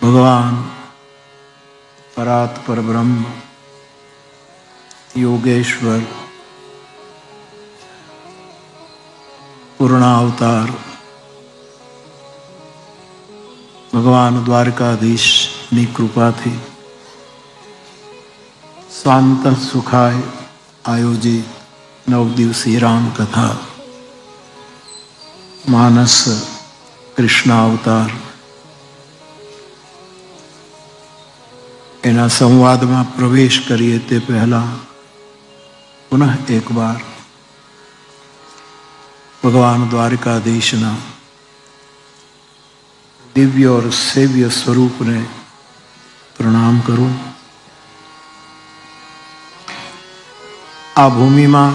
ભગવાન પરાત પરબ્રહ્મ યોગેશ્વર પૂર્ણાવતાર ભગવાન દ્વારકાધીશની કૃપાથી શાંત સુખાય આયોજિત 9 દિવસીય રામકથા માનસ કૃષ્ણ અવતાર એના સંવાદમાં પ્રવેશ કરીએ તે પહેલા પુનઃ એકવાર ભગવાન દ્વારકાધીશના દિવ્ય और સેવ્ય સ્વરૂપને પ્રણામ કરું. આ ભૂમિમાં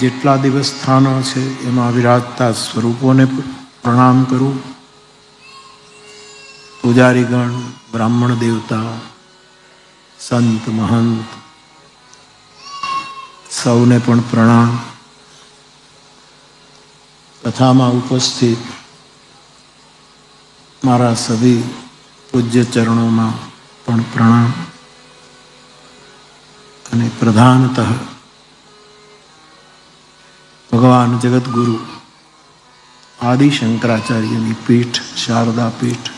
જેટલા દિવસ સ્થાનો છે એમાં વિરાજતા સ્વરૂપોને પ્રણામ કરું. પૂજારીગણ, બ્રાહ્મણ દેવતા, સંત મહંત સૌને પણ પ્રણામ. કથામાં ઉપસ્થિત મારા સભી પૂજ્ય ચરણોમાં પણ પ્રણામ. અને પ્રધાનતઃ ભગવાન જગતગુરુ આદિ શંકરાચાર્યની પીઠ શારદા પીઠ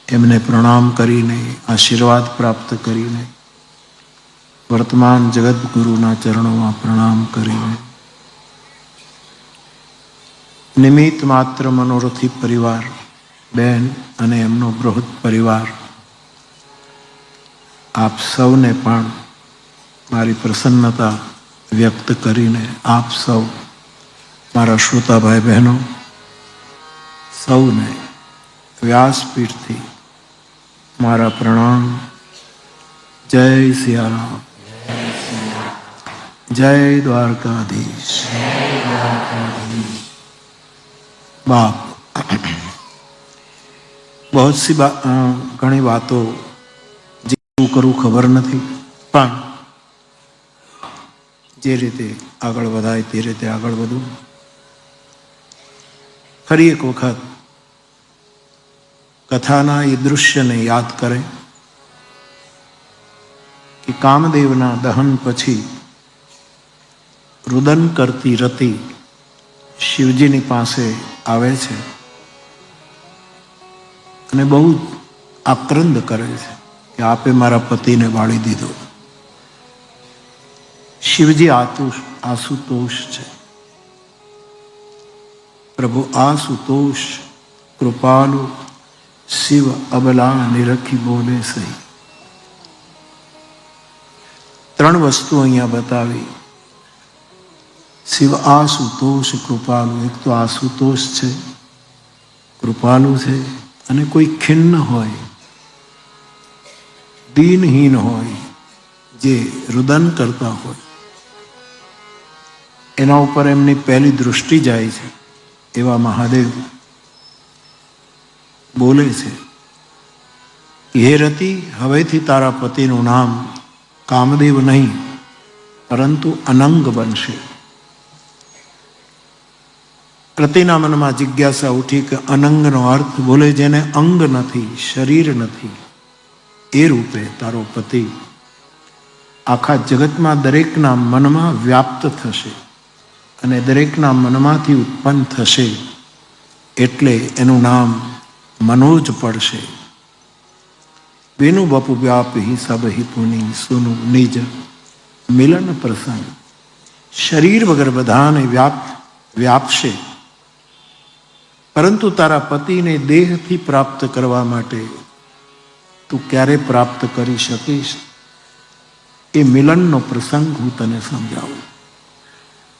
એમને પ્રણામ કરીને આશીર્વાદ પ્રાપ્ત કરીને વર્તમાન જગતગુરુના ચરણોમાં પ્રણામ કરીને નિમિત્ત માત્ર મનોરથી પરિવાર બેન અને એમનો બૃહદ પરિવાર આપ સૌને પણ મારી પ્રસન્નતા વ્યક્ત કરીને આપ સૌ મારા શ્રોતા ભાઈ બહેનો સૌને વ્યાસપીઠથી મારા પ્રણામ. જય સિયારામ, જય દ્વારકાધીશ. બાપ બહુ સી ઘણી વાતો જે કરું ખબર નથી, પણ જે રીતે આગળ વધાય તે રીતે આગળ વધું. ફરી એક વખત કથાના એ દૃશ્યને યાદ કરે કે કામદેવના દહન પછી રુદન કરતી રતિ શિવજીની પાસે આવે છે અને બહુ આક્રંદ કરે છે કે આપે મારા પતિને વાળી દીધો. શિવજી આશુતોષ છે. પ્રભુ આશુતોષ કૃપાલુ શિવ અબલા નિરખી બોલે સહી. 3 વસ્તુ અહીંયા બતાવી. શિવ આશુતોષ કૃપાલુ. એક તો આશુતોષ છે, કૃપાલુ છે, અને કોઈ ખિન્ન હોય, દીનહીન હોય, જે રુદન કરતા હોય એના ઉપર એમની પહેલી દૃષ્ટિ જાય છે. એવા મહાદેવ બોલે છે, હે રતિ, હવેથી તારા પતિનું નામ કામદેવ નહીં પરંતુ અનંગ બનશે. રતિના મનમાં જિજ્ઞાસા ઉઠી કે અનંગનો અર્થ બોલે જેને અંગ નથી, શરીર નથી, એ રૂપે તારો પતિ આખા જગતમાં દરેકના મનમાં વ્યાપ્ત થશે અને દરેકના મનમાંથી ઉત્પન્ન થશે, એટલે એનું નામ મનોજ પડશે. વેનુ બપુ વ્યાપી સબ હિ પુની સુનુ નિજ મિલન પ્રસંગ. શરીર વગર બધાને વ્યાપશે, પરંતુ તારા પતિને દેહથી પ્રાપ્ત કરવા માટે તું ક્યારે પ્રાપ્ત કરી શકીશ એ મિલનનો પ્રસંગ હું તને સમજાવું.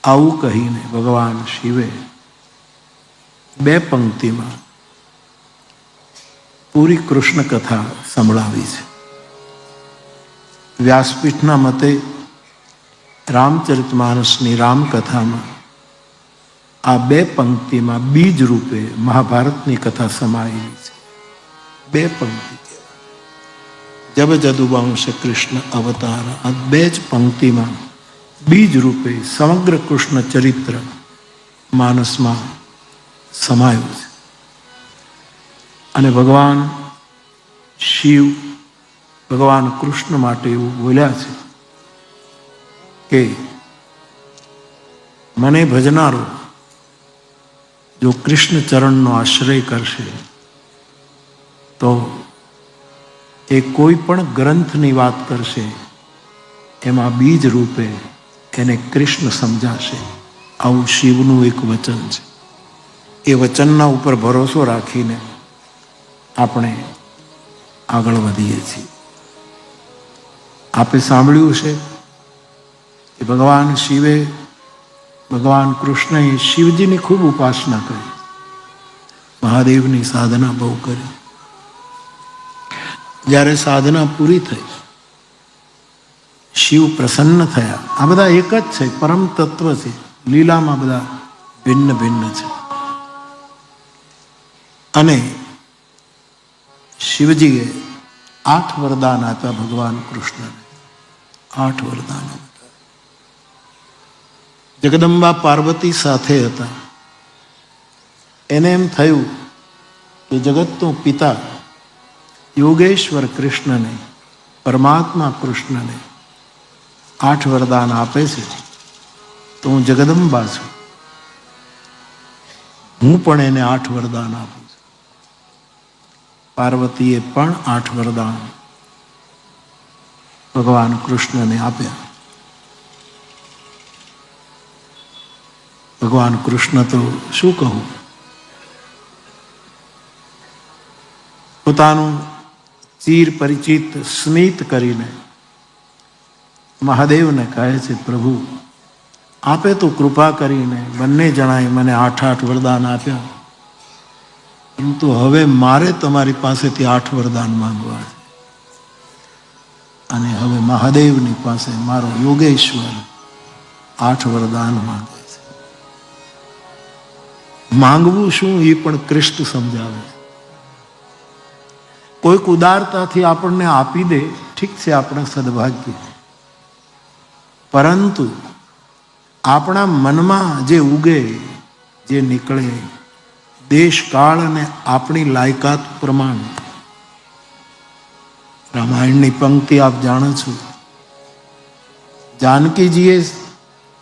આવું કહીને ભગવાન શિવે 2 પંક્તિમાં પૂરી કૃષ્ણ કથા સંભળાવી છે. વ્યાસપીઠના મતે રામચરિતમાનસની રામકથામાં આ 2 પંક્તિમાં બીજ રૂપે મહાભારતની કથા સમાયેલી છે. 2 પંક્તિ જબ જદુવંશ કૃષ્ણ અવતાર. આ 2 જ પંક્તિમાં બીજ રૂપે સમગ્ર કૃષ્ણ ચરિત્ર માનસમાં સમાયું છે. અને ભગવાન શિવ ભગવાન કૃષ્ણ માટે એવું બોલ્યા છે કે મને ભજનારો જો કૃષ્ણ ચરણનો આશ્રય કરશે તો એ કોઈ પણ ગ્રંથની વાત કરશે એમાં બીજ રૂપે એને કૃષ્ણ સમજાશે. આવું શિવનું એક વચન છે. એ વચનના ઉપર ભરોસો રાખીને આપણે આગળ વધીએ છીએ. આપે સાંભળ્યું છે કે ભગવાન શિવે ભગવાન કૃષ્ણએ શિવજીની ખૂબ ઉપાસના કરી, મહાદેવની સાધના બહુ કરી. જ્યારે સાધના પૂરી થઈ, શિવ પ્રસન્ન થયા. આ બધા એક જ છે, પરમ તત્વ છે. લીલામાં બધા ભિન્ન ભિન્ન છે. અને શિવજીએ 8 વરદાન આપ્યા ભગવાન કૃષ્ણને. 8 વરદાન. જગદંબા પાર્વતી સાથે હતા. એને એમ થયું કે જગતનો પિતા યોગેશ્વર કૃષ્ણને, પરમાત્મા કૃષ્ણને 8 વરદાન આપે છે તો હું જગદંબા છું, હું પણ એને 8 વરદાન આપું છું. પાર્વતીએ પણ 8 વરદાન ભગવાન કૃષ્ણને આપ્યા. ભગવાન કૃષ્ણ તો શું કહું, પોતાનું ચીર પરિચિત સ્મિત કરીને મહાદેવને કહે છે, પ્રભુ આપે તો કૃપા કરીને બંને જણાએ મને 8 વરદાન આપ્યા, પરંતુ હવે મારે તમારી પાસેથી 8 વરદાન માંગવા છે. અને હવે મહાદેવની પાસે મારો યોગેશ્વર 8 વરદાન માંગે છે. માંગવું શું એ પણ કૃષ્ણ સમજાવે છે. કોઈક ઉદારતાથી આપણને આપી દે, ઠીક છે, આપણે સદભાગ્ય. પરંતુ આપણા મનમાં જે ઉગે, જે નીકળે, દેશ કાળ અને આપણી લાયકાત પ્રમાણે. રામાયણની પંક્તિ આપ જાણો છો. જાનકીજીએ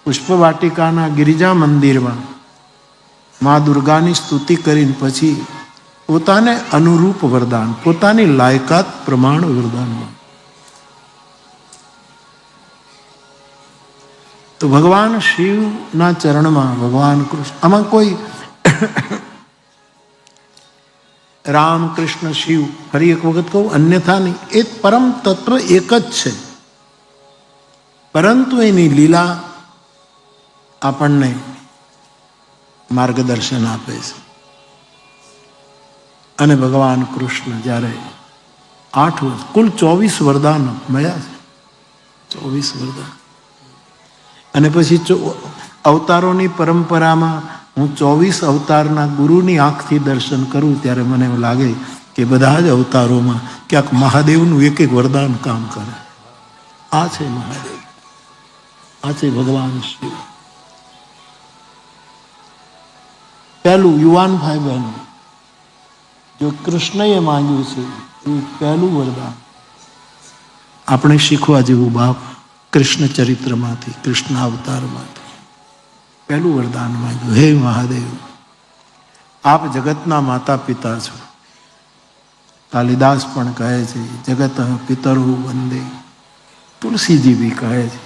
પુષ્પવાટિકાના ગિરિજા મંદિરમાં મા દુર્ગાની સ્તુતિ કરીને પછી પોતાને અનુરૂપ વરદાન, પોતાની લાયકાત પ્રમાણ વરદાન. તો ભગવાન શિવના ચરણમાં ભગવાન કૃષ્ણ, આમાં કોઈ રામ કૃષ્ણ શિવ, ફરી એક વખત કહું, અન્યથા નહીં, એ પરમ તત્વ એક જ છે. પરંતુ એની લીલા આપણને માર્ગદર્શન આપે છે. અને ભગવાન કૃષ્ણ જ્યારે 8 કુલ 24 વરદાન મળ્યા છે, 24 વરદાન. અને પછી અવતારોની પરંપરામાં હું 24 અવતારના ગુરુની આંખથી દર્શન કરું ત્યારે મને એવું લાગે કે બધા જ અવતારોમાં ક્યાંક મહાદેવનું એક એક વરદાન કામ કરે. આ છે મહાદેવ, આ છે ભગવાન શિવ. પહેલું યુવાન ભાઈ બહેનો, જો કૃષ્ણએ માંગ્યું છે એવું પહેલું વરદાન આપણે શીખવા જેવું બાપ કૃષ્ણ ચરિત્રમાંથી, કૃષ્ણ અવતારમાંથી પહેલું વરદાન માંગ્યું, હે મહાદેવ આપ જગતના માતા પિતા છો. કાલિદાસ પણ કહે છે જગત પિતરો વંદે. તુલસીજી બી કહે છે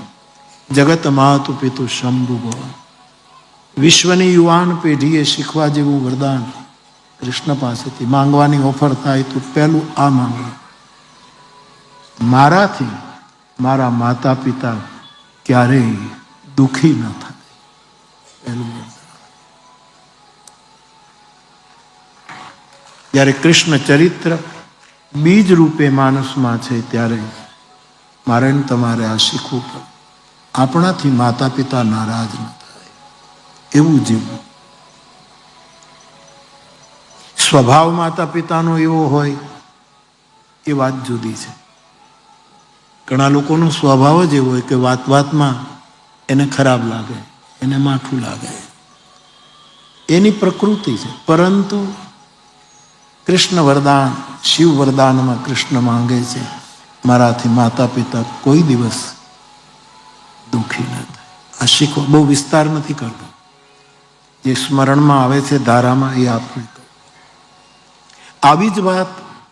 જગત માતુ પિતુ શંભુ ભવ. વિશ્વની યુવાન પેઢીએ શીખવા જેવું વરદાન કૃષ્ણ પાસેથી માંગવાની ઓફર થાય તો પહેલું આ માંગવું, મારાથી મારા માતા પિતા ક્યારેય દુઃખી ન થાય. પહેલું જ્યારે કૃષ્ણ ચરિત્ર બીજ રૂપે માનસમાં છે ત્યારે મારે તમારે આ શીખવું પડે. આપણાથી માતા પિતા નારાજ ન થાય એવું જીવવું. સ્વભાવ માતા પિતાનો એવો હોય એ વાત જુદી છે. ઘણા લોકોનો સ્વભાવ જ એવો હોય કે વાત વાતમાં એને ખરાબ લાગે, એને માઠું લાગે, એની પ્રકૃતિ છે. પરંતુ કૃષ્ણ વરદાન, શિવ વરદાનમાં કૃષ્ણ માંગે છે, મારાથી માતા પિતા કોઈ દિવસ દુઃખી ન થાય. આ શીખો, બહુ વિસ્તાર નથી કરતો, જે સ્મરણમાં આવે છે ધારામાં એ આપણે કહો. આવી જ વાત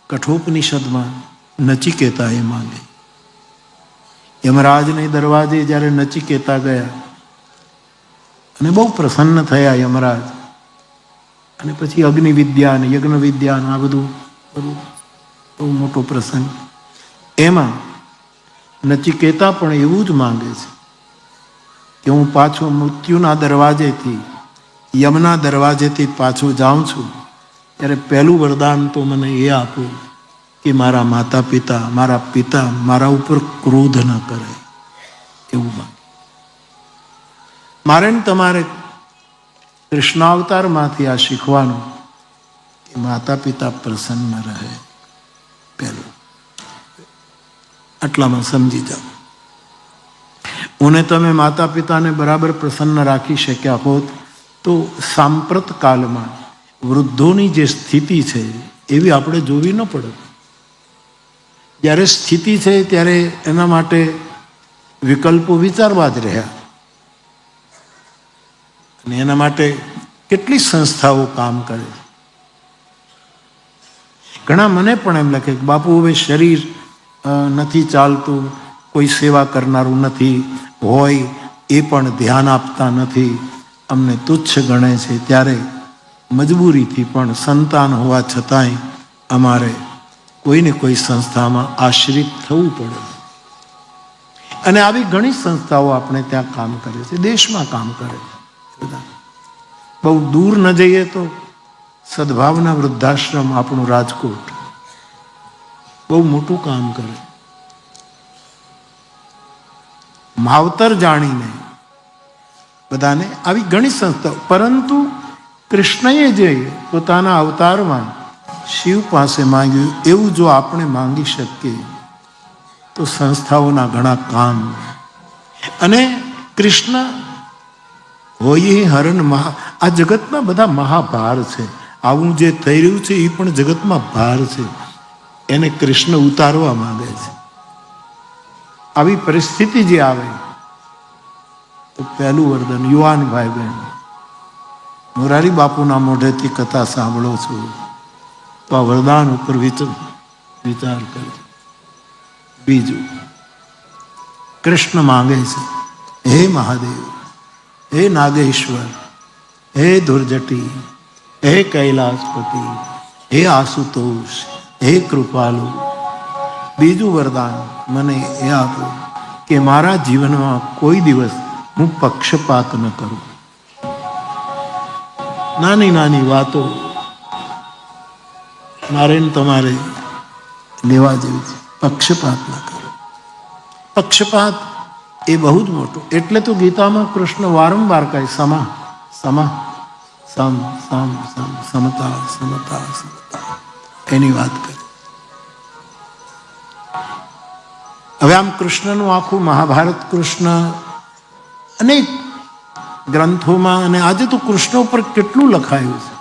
કઠોપનિષદમાં નચિકેતા એ માંગે. યમરાજને દરવાજે જ્યારે નચિકેતા ગયા અને બહુ પ્રસન્ન થયા યમરાજ, અને પછી અગ્નિ વિદ્યા ને યજ્ઞ વિદ્યા આ બધું બહુ મોટો પ્રસંગ. એમાં નચિકેતા પણ એવું જ માંગે છે કે હું પાછો મૃત્યુના દરવાજેથી, યમના દરવાજેથી પાછો જાઉં છું, ત્યારે પહેલું વરદાન તો મને એ આપો કે મારા માતા પિતા, મારા પિતા મારા ઉપર ક્રોધ ન કરે. એવું માંગે. મારે ને તમારે કૃષ્ણાવતારમાંથી આ શીખવાનું કે માતા પિતા પ્રસન્ન રહે. પહેલું આટલામાં સમજી જાઓ. ઉને તમે માતા પિતાને બરાબર પ્રસન્ન રાખી શક્યા હોત તો સાંપ્રત કાળમાં વૃદ્ધોની જે સ્થિતિ છે એવી આપણે જોવી ન પડે. જ્યારે સ્થિતિ છે ત્યારે એના માટે વિકલ્પો વિચારવા જ રહ્યા, અને એના માટે કેટલી સંસ્થાઓ કામ કરે. ઘણા મને પણ એમ લખે કે બાપુ હવે શરીર નથી ચાલતું, કોઈ સેવા કરનારું નથી, હોય એ પણ ધ્યાન આપતા નથી, અમને તુચ્છ ગણે છે. ત્યારે મજબૂરીથી પણ સંતાન હોવા છતાંય અમારે કોઈને કોઈ સંસ્થામાં આશ્રિત થવું પડે. અને આવી ઘણી સંસ્થાઓ આપણે ત્યાં કામ કરે છે, દેશમાં કામ કરે છે બધા. બહુ દૂર ન જઈએ તો સદભાવના વૃદ્ધાશ્રમ આપણું રાજકોટ બહુ મોટું કામ કરે. માવતર જાણીને બધાને આવી ઘણી સંસ્થાઓ. પરંતુ કૃષ્ણએ જે પોતાના અવતારમાં શિવ પાસે માંગ્યું એવું જો આપણે માંગી શકીએ તો સંસ્થાઓના ઘણા કામ. અને કૃષ્ણ હોય હરણ મહા, આ જગતમાં બધા મહાભાર છે. આવું જે થઈ રહ્યું છે એ પણ જગતમાં ભાર છે, એને કૃષ્ણ ઉતારવા માંગે છે. આવી પરિસ્થિતિ જે આવે તો પહેલું વરદાન, યુવાન ભાઈ બહેન, મોરારી બાપુના મોઢેથી કથા સાંભળો છો તો આ વરદાન ઉપર વિચાર કરજો. બીજું, કૃષ્ણ માંગે છે, હે મહાદેવ, હે નાગેશ્વર, હે ધુર્જટી, હે કૈલાસપતિ, હે આશુતોષ, હે કૃપાલુ. બીજું વરદાન મને એ આપો કે મારા જીવનમાં કોઈ દિવસ હું પક્ષપાત ન કરું. નાની નાની વાતો મારે ને તમારે લેવા જેવી છે. પક્ષપાત ન કરો. પક્ષપાત એ બહુ જ મોટું. એટલે તો ગીતામાં કૃષ્ણ વારંવાર કહે સમા સમા સમ સમ સમ, સમતા સમતા સમતા, એની વાત કરે. હવે આમ કૃષ્ણનું આખું મહાભારત, કૃષ્ણ અનેક ગ્રંથોમાં, અને આજે તો કૃષ્ણ ઉપર કેટલું લખાયું છે.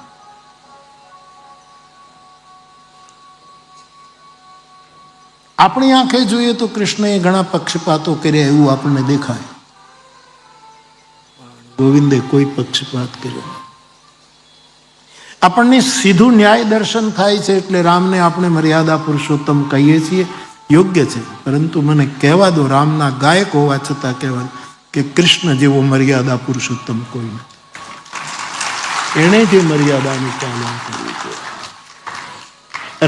આપણી આંખે જોઈએ તો કૃષ્ણએ ઘણા પક્ષપાતો કર્યા એવું આપણને દેખાય. ગોવિંદે કોઈ પક્ષપાત કર્યો. આપણને સીધું ન્યાય દર્શન થાય છે એટલે રામને આપણે મર્યાદા પુરુષોત્તમ કહીએ છીએ, યોગ્ય છે. પરંતુ મને કહેવા દો, રામના ગાયક હોવા છતાં કહેવાય કે કૃષ્ણ જેવો મર્યાદા પુરુષોત્તમ કોઈ નથી. એણે જે મર્યાદાનું પાલન કર્યું છે.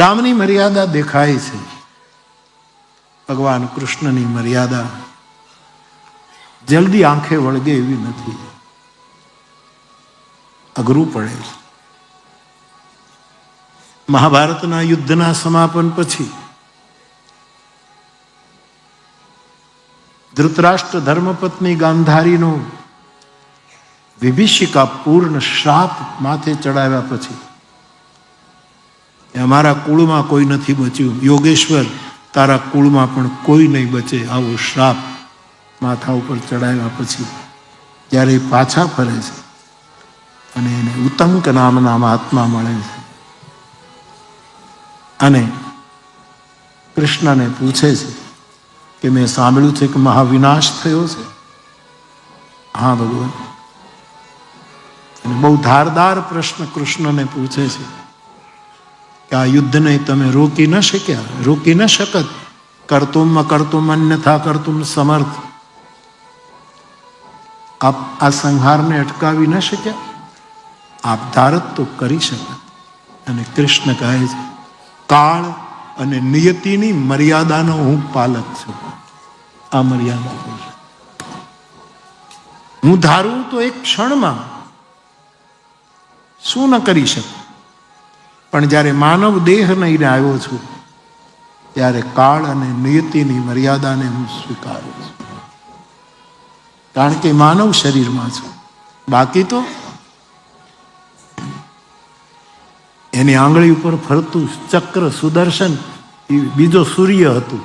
રામની મર્યાદા દેખાય છે, ભગવાન કૃષ્ણની મર્યાદા જલ્દી આંખે વળગે એવી નથી, અઘરું પડે છે. મહાભારતના યુદ્ધના સમાપન પછી ધૃતરાષ્ટ્ર ધર્મપત્ની ગાંધારીનો વિભીષિકા પૂર્ણ શ્રાપ માથે ચડાવ્યા પછી, અમારા કુળમાં કોઈ નથી બચ્યું, યોગેશ્વર તારા કુળમાં પણ કોઈ નહીં બચે, આવો શ્રાપ માથા ઉપર ચડાવ્યા પછી જ્યારે એ પાછા ફરે છે અને એને ઉતંક નામના મહાત્મા મળે છે અને કૃષ્ણને પૂછે છે કે મેં સાંભળ્યું છે કે મહાવિનાશ થયો છે. હા ભગવાન. અને બહુ ધારદાર પ્રશ્ન કૃષ્ણને પૂછે છે કે આ યુદ્ધને તમે રોકી ન શક્યા, રોકી ન શકત. કર્તુમ અકર્તુમ અન્યથા કર્તુમ સમર્થ. આપ આ સંહારને અટકાવી ન શક્યા, આપ ધારત તો કરી શકત. અને કૃષ્ણ કહે છે કાળ અને નિયતિની મર્યાદાનો હું પાલક છું. આ મર્યાદા હું ધારું તો એક ક્ષણમાં શું ન કરી શકું, પણ જ્યારે માનવ દેહ લઈને આવ્યો છું ત્યારે કાળ અને નિયતિની મર્યાદાને હું સ્વીકારું છું. કારણ કે માનવ શરીરમાં છું. બાકી તો એની આંગળી ઉપર ફરતું ચક્ર સુદર્શન એ બીજો સૂર્ય હતું.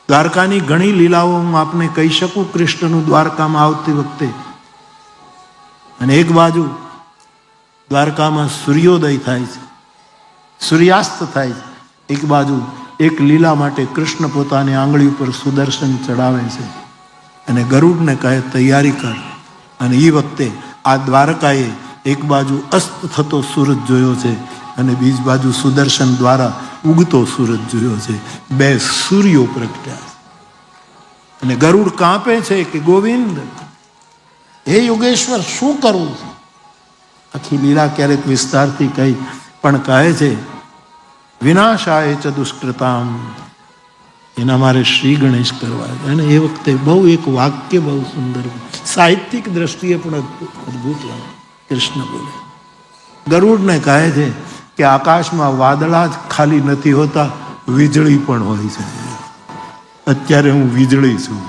દ્વારકાની ઘણી લીલાઓ હું આપને કહી શકું કૃષ્ણનું દ્વારકામાં આવતી વખતે. અને એક બાજુ દ્વારકામાં સૂર્યોદય થાય છે, સૂર્યાસ્ત થાય છે. એક બાજુ એક લીલા માટે કૃષ્ણ પોતાની આંગળી ઉપર સુદર્શન ચડાવે છે અને ગરુડને કહે તૈયારી કર. અને એ વખતે આ દ્વારકાએ એક બાજુ અસ્ત થતો સૂરજ જોયો છે અને બીજી બાજુ સુદર્શન દ્વારા ઉગતો સૂરજ જોયો છે. બે સૂર્યો પ્રગટ્યા અને ગરુડ કાંપે છે કે ગોવિંદ, હે યોગેશ્વર શું કરવું છે? આખી લીલા ક્યારેક વિસ્તારથી કહી, પણ કહે છે વિનાશાય ચ દુષ્કૃતામ, એના મારે શ્રી ગણેશ કરવા. અને એ વખતે બહુ એક વાક્ય બહુ સુંદર, સાહિત્યિક દ્રષ્ટિએ પણ અદભુત લાગે. કૃષ્ણ બોલે, ગરુડને કહે છે કે આકાશમાં વાદળા જ ખાલી નથી હોતા, વીજળી પણ હોય છે. અત્યારે હું વીજળી છું.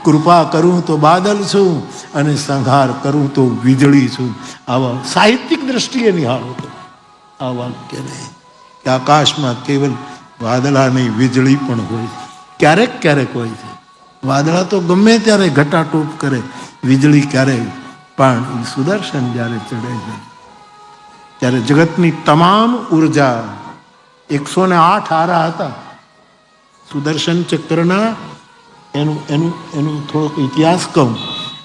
કૃપા કરું તો બાદલ છું અને સંહાર કરું તો વીજળી છું. આવા સાહિત્યિક દ્રષ્ટિએ નિહાળો તો આ વાક્ય નહીં કે આકાશમાં કેવલ વાદળા નહીં, વીજળી પણ હોય. ક્યારેક ક્યારેક હોય છે. વાદળા તો ગમે ત્યારે ઘટાટોપ કરે, વીજળી ક્યારેક. પણ સુદર્શન જ્યારે ચડે છે ત્યારે જગતની તમામ ઉર્જા 108 આરા હતા સુદર્શન ચક્રના. એનું થોડોક ઇતિહાસ કહું.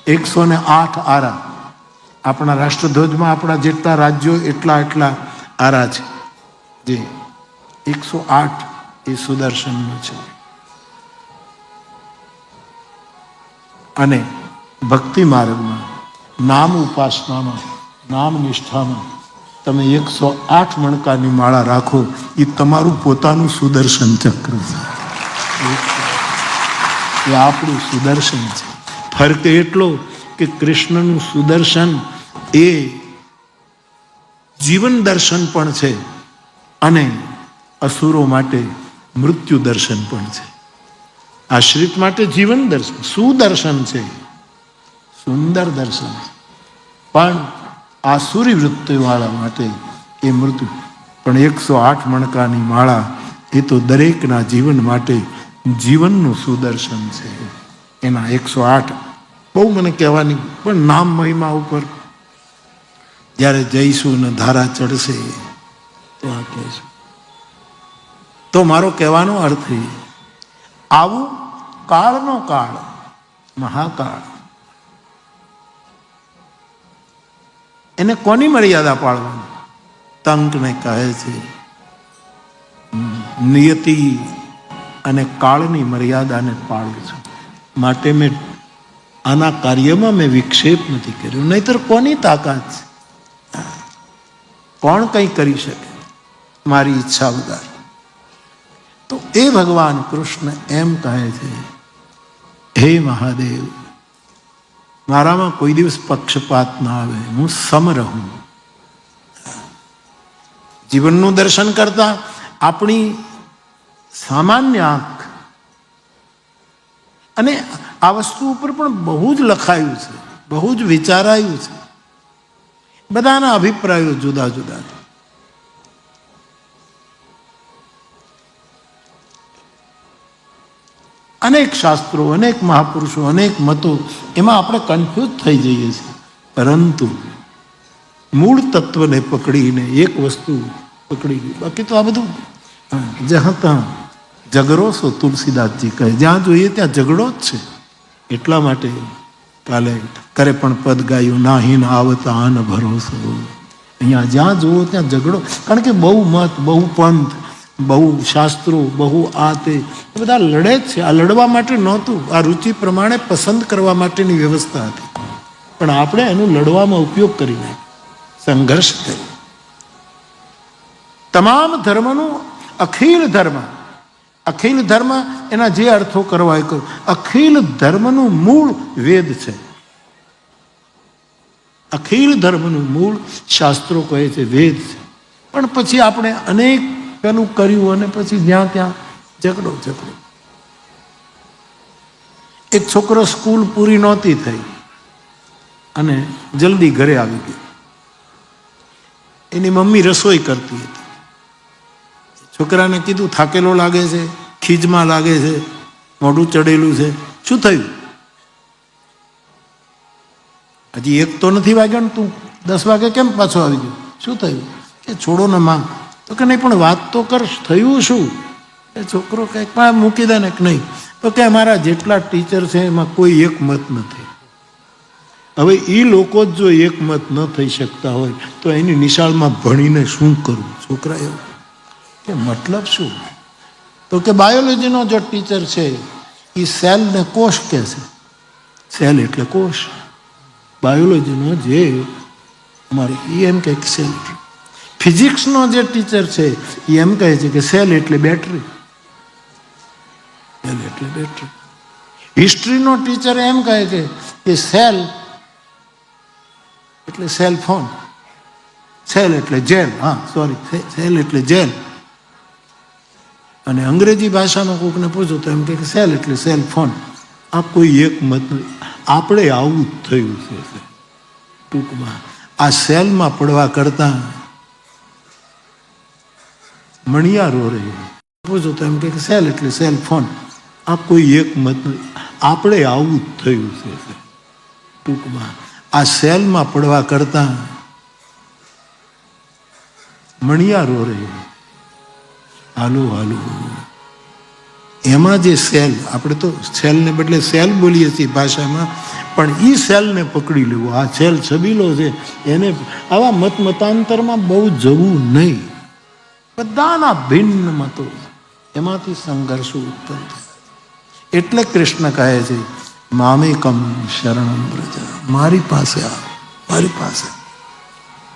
108 આરા. આપણા રાષ્ટ્રધ્વજમાં આપણા જેટલા રાજ્યો એટલા આરા છે. જે 108 એ સુદર્શનનું છે. અને ભક્તિ માર્ગમાં, નામ ઉપાસનામાં, નામ નિષ્ઠામાં તમે 108 મણકાની માળા રાખો, એ તમારું પોતાનું સુદર્શન ચક્ર છે. એ આપણું સુદર્શન છે. ફરક એટલો કે કૃષ્ણનું સુદર્શન એ જીવન દર્શન પણ છે અને અસુરો માટે મૃત્યુ દર્શન પણ છે. આશ્રિત માટે જીવન દર્શન, સુદર્શન છે, સુંદર દર્શન. પણ આસુરી વૃત્તિવાળા માટે એ મૃત્યુ. પણ 108 મણકાની માળા એ તો દરેકના જીવન માટે જીવનનું સુદર્શન છે. એના 108 બહુ મને કહેવાની, પણ નામ મહિમા ઉપર જ્યારે જઈશું ને ધારા ચડશે તો આ કહેશું. તો મારો કહેવાનો અર્થ એ, આવું કાળનો કાળ, મહાકાળ, એને કોની મર્યાદા પાળવાની? તંકને કહે છે નિયતિ અને કાળની મર્યાદાને પાળું છું. માટે મેં આના કાર્યમાં મેં વિક્ષેપ નથી કર્યો. નહીતર કોની તાકાત છે? કોણ કંઈ કરી શકે મારી ઈચ્છા વગર? તો એ ભગવાન કૃષ્ણ એમ કહે છે, હે મહાદેવ, મારામાં કોઈ દિવસ પક્ષપાત ના આવે, હું સમ રહું. જીવનનું દર્શન કરતા આપણી સામાન્ય આંખ, અને આ વસ્તુ ઉપર પણ બહુ જ લખાયું છે, બહુ જ વિચારાયું છે. બધાના અભિપ્રાયો જુદા જુદા. અનેક શાસ્ત્રો, અનેક મહાપુરુષો, અનેક મતો, એમાં આપણે કન્ફ્યુઝ થઈ જઈએ છીએ. પરંતુ મૂળ તત્વને પકડીને એક વસ્તુ પકડી ગઈ. બાકી તો આ બધું જ્યાં ત્યાં ઝઘડો છો, તુલસીદાસજી કહે, જ્યાં જોઈએ ત્યાં ઝઘડો જ છે. એટલા માટે કાલે કરે પણ પદ ગાયું, નાહીન આવતા આન ભરોસો. અહીંયા જ્યાં જુઓ ત્યાં ઝઘડો. કારણ કે બહુ મત, બહુ પંથ, બહુ શાસ્ત્રો, બહુ આ તે બધા લડે જ છે. આ લડવા માટે નહોતું, આ રુચિ પ્રમાણે પસંદ કરવા માટેની વ્યવસ્થા હતી. પણ આપણે એનું લડવામાં ઉપયોગ કરીને સંઘર્ષ થયો. તમામ ધર્મનું અખિલ ધર્મ, અખિલ ધર્મ એના જે અર્થો કરવા હોય કહું. અખિલ ધર્મનું મૂળ વેદ છે. અખિલ ધર્મનું મૂળ શાસ્ત્રો કહે છે, વેદ છે. પણ પછી આપણે અનેક પેલું કર્યું અને પછી જ્યાં ત્યાં ઝઘડો. એક છોકરો સ્કૂલ પૂરી નહોતી થઈ અને જલ્દી ઘરે આવી ગયો. એની મમ્મી રસોઈ કરતી હતી. છોકરાને કીધું, થાકેલો લાગે છે, ખીજમાં લાગે છે, મોઢું ચડેલું છે, શું થયું? હજી એક તો નથી વાગ્યો ને તું 10 વાગે કેમ પાછો આવી ગયો? શું થયું? કે છોડો ને માં. તો કે નહીં, પણ વાત તો કર, થયું શું? એ છોકરો કંઈક મૂકી દે ને કે નહીં. તો કે અમારા જેટલા ટીચર છે એમાં કોઈ એક મત નથી. હવે એ લોકો જ જો એક મત ન થઈ શકતા હોય તો એની નિશાળમાં ભણીને શું કરવું? છોકરા એવું કે મતલબ શું? તો કે બાયોલોજીનો જો ટીચર છે એ સેલને કોષ કહે છે. સેલ એટલે કોષ. બાયોલોજીનો જે અમારે એમ કહે કે સેલ. ફિઝિક્સનો જે ટીચર છે એ એમ કહે છે કે સેલ એટલે બેટરી. સેલ એટલે બેટરી. હિસ્ટ્રીનો ટીચર એમ કહે છે કે સેલ એટલે સેલ ફોન. સેલ એટલે જેલ. સેલ એટલે જેલ. અને અંગ્રેજી ભાષામાં કોઈકને પૂછો તો એમ કે સેલ એટલે સેલ ફોન. આ કોઈ એક મત નથી. આપણે આવું જ થયું છે. ટૂંકમાં આ સેલમાં પડવા કરતા મણિયારો રહે. પૂછો તો એમ કે સેલ એટલે સેલ ફોન. આ કોઈ એક મત નથી. આપણે આવું જ થયું છે. ટૂંકમાં આ સેલમાં પડવા કરતા મણિયારો રહે. હાલો એમાં જે સેલ, આપણે તો સેલને બદલે સેલ બોલીએ છીએ ભાષામાં, પણ એ સેલને પકડી લેવો. આ સેલ છબીલો છે એને આવા મતાંતરમાં બહુ જવું નહીં. બધાના ભિન્ન મતો, એમાંથી સંઘર્ષો ઉત્પન્ન થાય. એટલે કૃષ્ણ કહે છે, મામેકમ શરણમ વ્રજ, મારી પાસે આવ, મારી પાસે.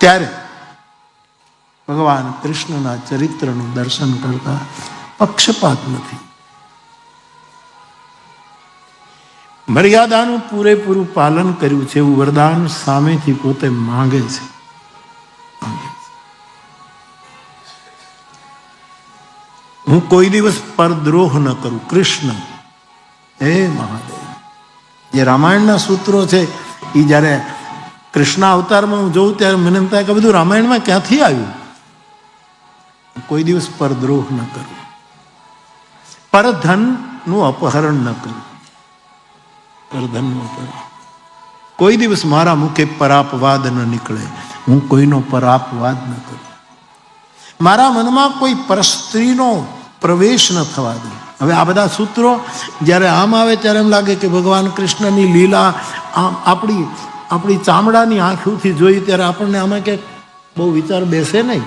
ત્યારે ભગવાન કૃષ્ણના ચરિત્રનું દર્શન કરતા પક્ષપાત નથી. મર્યાદાનું પૂરેપૂરું પાલન કર્યું છે એવું વરદાન સામેથી પોતે માંગે છે. હું કોઈ દિવસ પરદ્રોહ ન કરું. કૃષ્ણ, હે મહાદેવ. જે રામાયણના સૂત્રો છે એ જ્યારે કૃષ્ણ અવતારમાં હું જોઉં ત્યારે મને એમ થાય કે બધું રામાયણમાં ક્યાંથી આવ્યું. કોઈ દિવસ પરદ્રોહ ન કરું. પરધનનું અપહરણ ન કરું. પરધનનું અપહરણ. કોઈ દિવસ મારા મુખે પરાપવાદ ન નીકળે. હું કોઈનો પરાપવાદ ન કરું. મારા મનમાં કોઈ પરસ્ત્રીનો પ્રવેશ ન થવા દઉં. હવે આ બધા સૂત્રો જ્યારે આમ આવે ત્યારે એમ લાગે કે ભગવાન કૃષ્ણની લીલા આમ આપણી ચામડાની આંખોથી જોઈ ત્યારે આપણને આમાં કે બહુ વિચાર બેસે નહીં.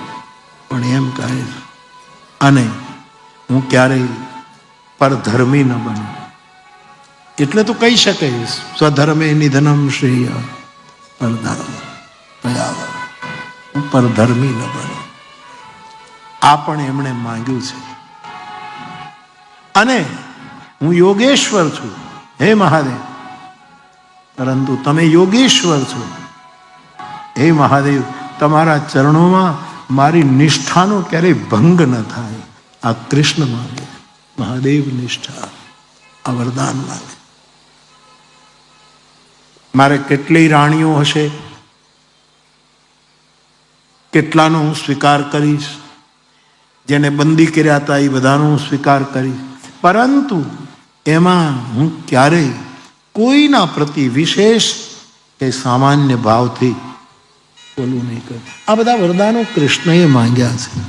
પણ એમ કહે, અને હું ક્યારેય પરધર્મી ન બનું. એટલે તો કહી શકે સ્વધર્મે નિધનમ શ્રેય પરધર્મ. હું પરધર્મી ન બનું. આ પણ એમણે માંગ્યું છે. અને હું યોગેશ્વર છું, હે મહાદેવ. પરંતુ તમે યોગેશ્વર છો, હે મહાદેવ. તમારા ચરણોમાં મારી નિષ્ઠાનો ક્યારેય ભંગ ન થાય. આ કૃષ્ણ માંગે, મહાદેવ નિષ્ઠા, આ વરદાન માંગે. મારે કેટલી રાણીઓ હશે, કેટલાનો હું સ્વીકાર કરીશ. જેને બંદી કર્યા હતા એ બધાનો હું સ્વીકાર કરીશ. પરંતુ એમાં હું ક્યારેય કોઈના પ્રતિ વિશેષ કે સામાન્ય ભાવથી બોલવું નહીં કરું. આ બધા વરદાનો કૃષ્ણએ માંગ્યા છે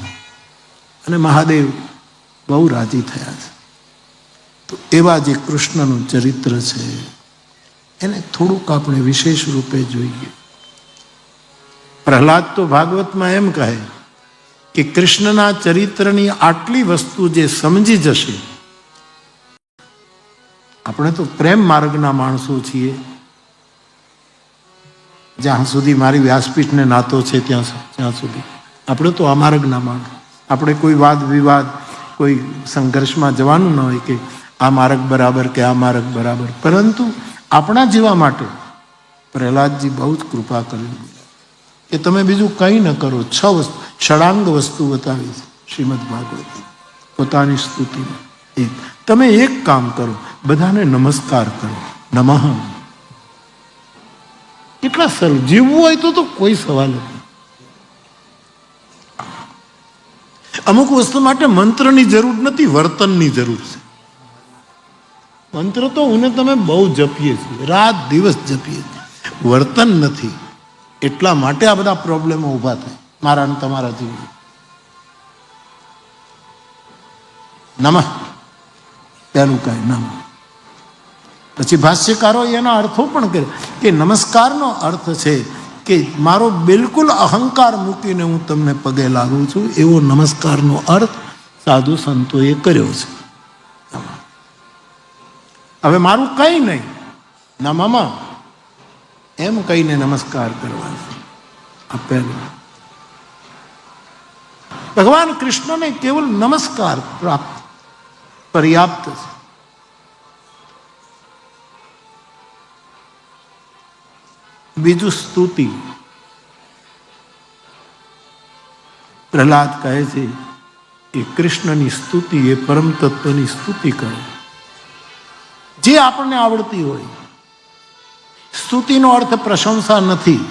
અને મહાદેવ બહુ રાજી થયા છે. તો એવા જે કૃષ્ણનું ચરિત્ર છે એને થોડુંક આપણે વિશેષ રૂપે જોઈએ. પ્રહલાદ તો ભાગવતમાં એમ કહે કે કૃષ્ણના ચરિત્રની આટલી વસ્તુ જે સમજી જશે. આપણે તો પ્રેમ માર્ગના માણસો છીએ. જ્યાં સુધી મારી વ્યાસપીઠને નાતો છે ત્યાં સુધી આપણે તો આ માર્ગના માણસ. આપણે કોઈ વાદ વિવાદ કોઈ સંઘર્ષમાં જવાનું ન હોય કે આ માર્ગ બરાબર કે આ માર્ગ બરાબર. પરંતુ આપણા જેવા માટે પ્રહલાદજી બહુ જ કૃપા કરી કે તમે બીજું કંઈ ન કરો. 6 ષડાંગ વસ્તુ બતાવી છે શ્રીમદ ભાગવત પોતાની સ્તુતિમાં. તમે એક કામ કરો, બધાને નમસ્કાર કરો. નમઃ. કેટલા સરળ. જીવવું હોય તો કોઈ સવાલ નથી. અમુક વસ્તુ માટે મંત્રની જરૂર નથી, વર્તનની જરૂર છે. મંત્ર તો હું તમે બહુ જપીએ છીએ, રાત દિવસ જપીએ છીએ. વર્તન નથી. એટલા માટે આ બધા પ્રોબ્લેમો ઊભા થાય મારા અને તમારા જીવન. નમઃ તેનું કાંઈ નામ. પછી ભાષ્યકારો એના અર્થો પણ કરે કે નમસ્કારનો અર્થ છે કે મારો બિલકુલ અહંકાર મૂકીને હું તમને પગે લાગુ છું, એવો નમસ્કારનો અર્થ સાધુ સંતોએ કર્યો છે. હવે મારું કંઈ નહીં, નમઃ એમ કહીને નમસ્કાર કરવાનો. આ પહેલું. ભગવાન કૃષ્ણને કેવલ નમસ્કાર પર્યાપ્ત છે. બીજું સ્તુતિ. પ્રહલાદ કહે છે કે કૃષ્ણની સ્તુતિ એ પરમ તત્વની સ્તુતિ કરો જે આપણને આવડતી હોય. સ્તુતિનો અર્થ પ્રશંસા નથી.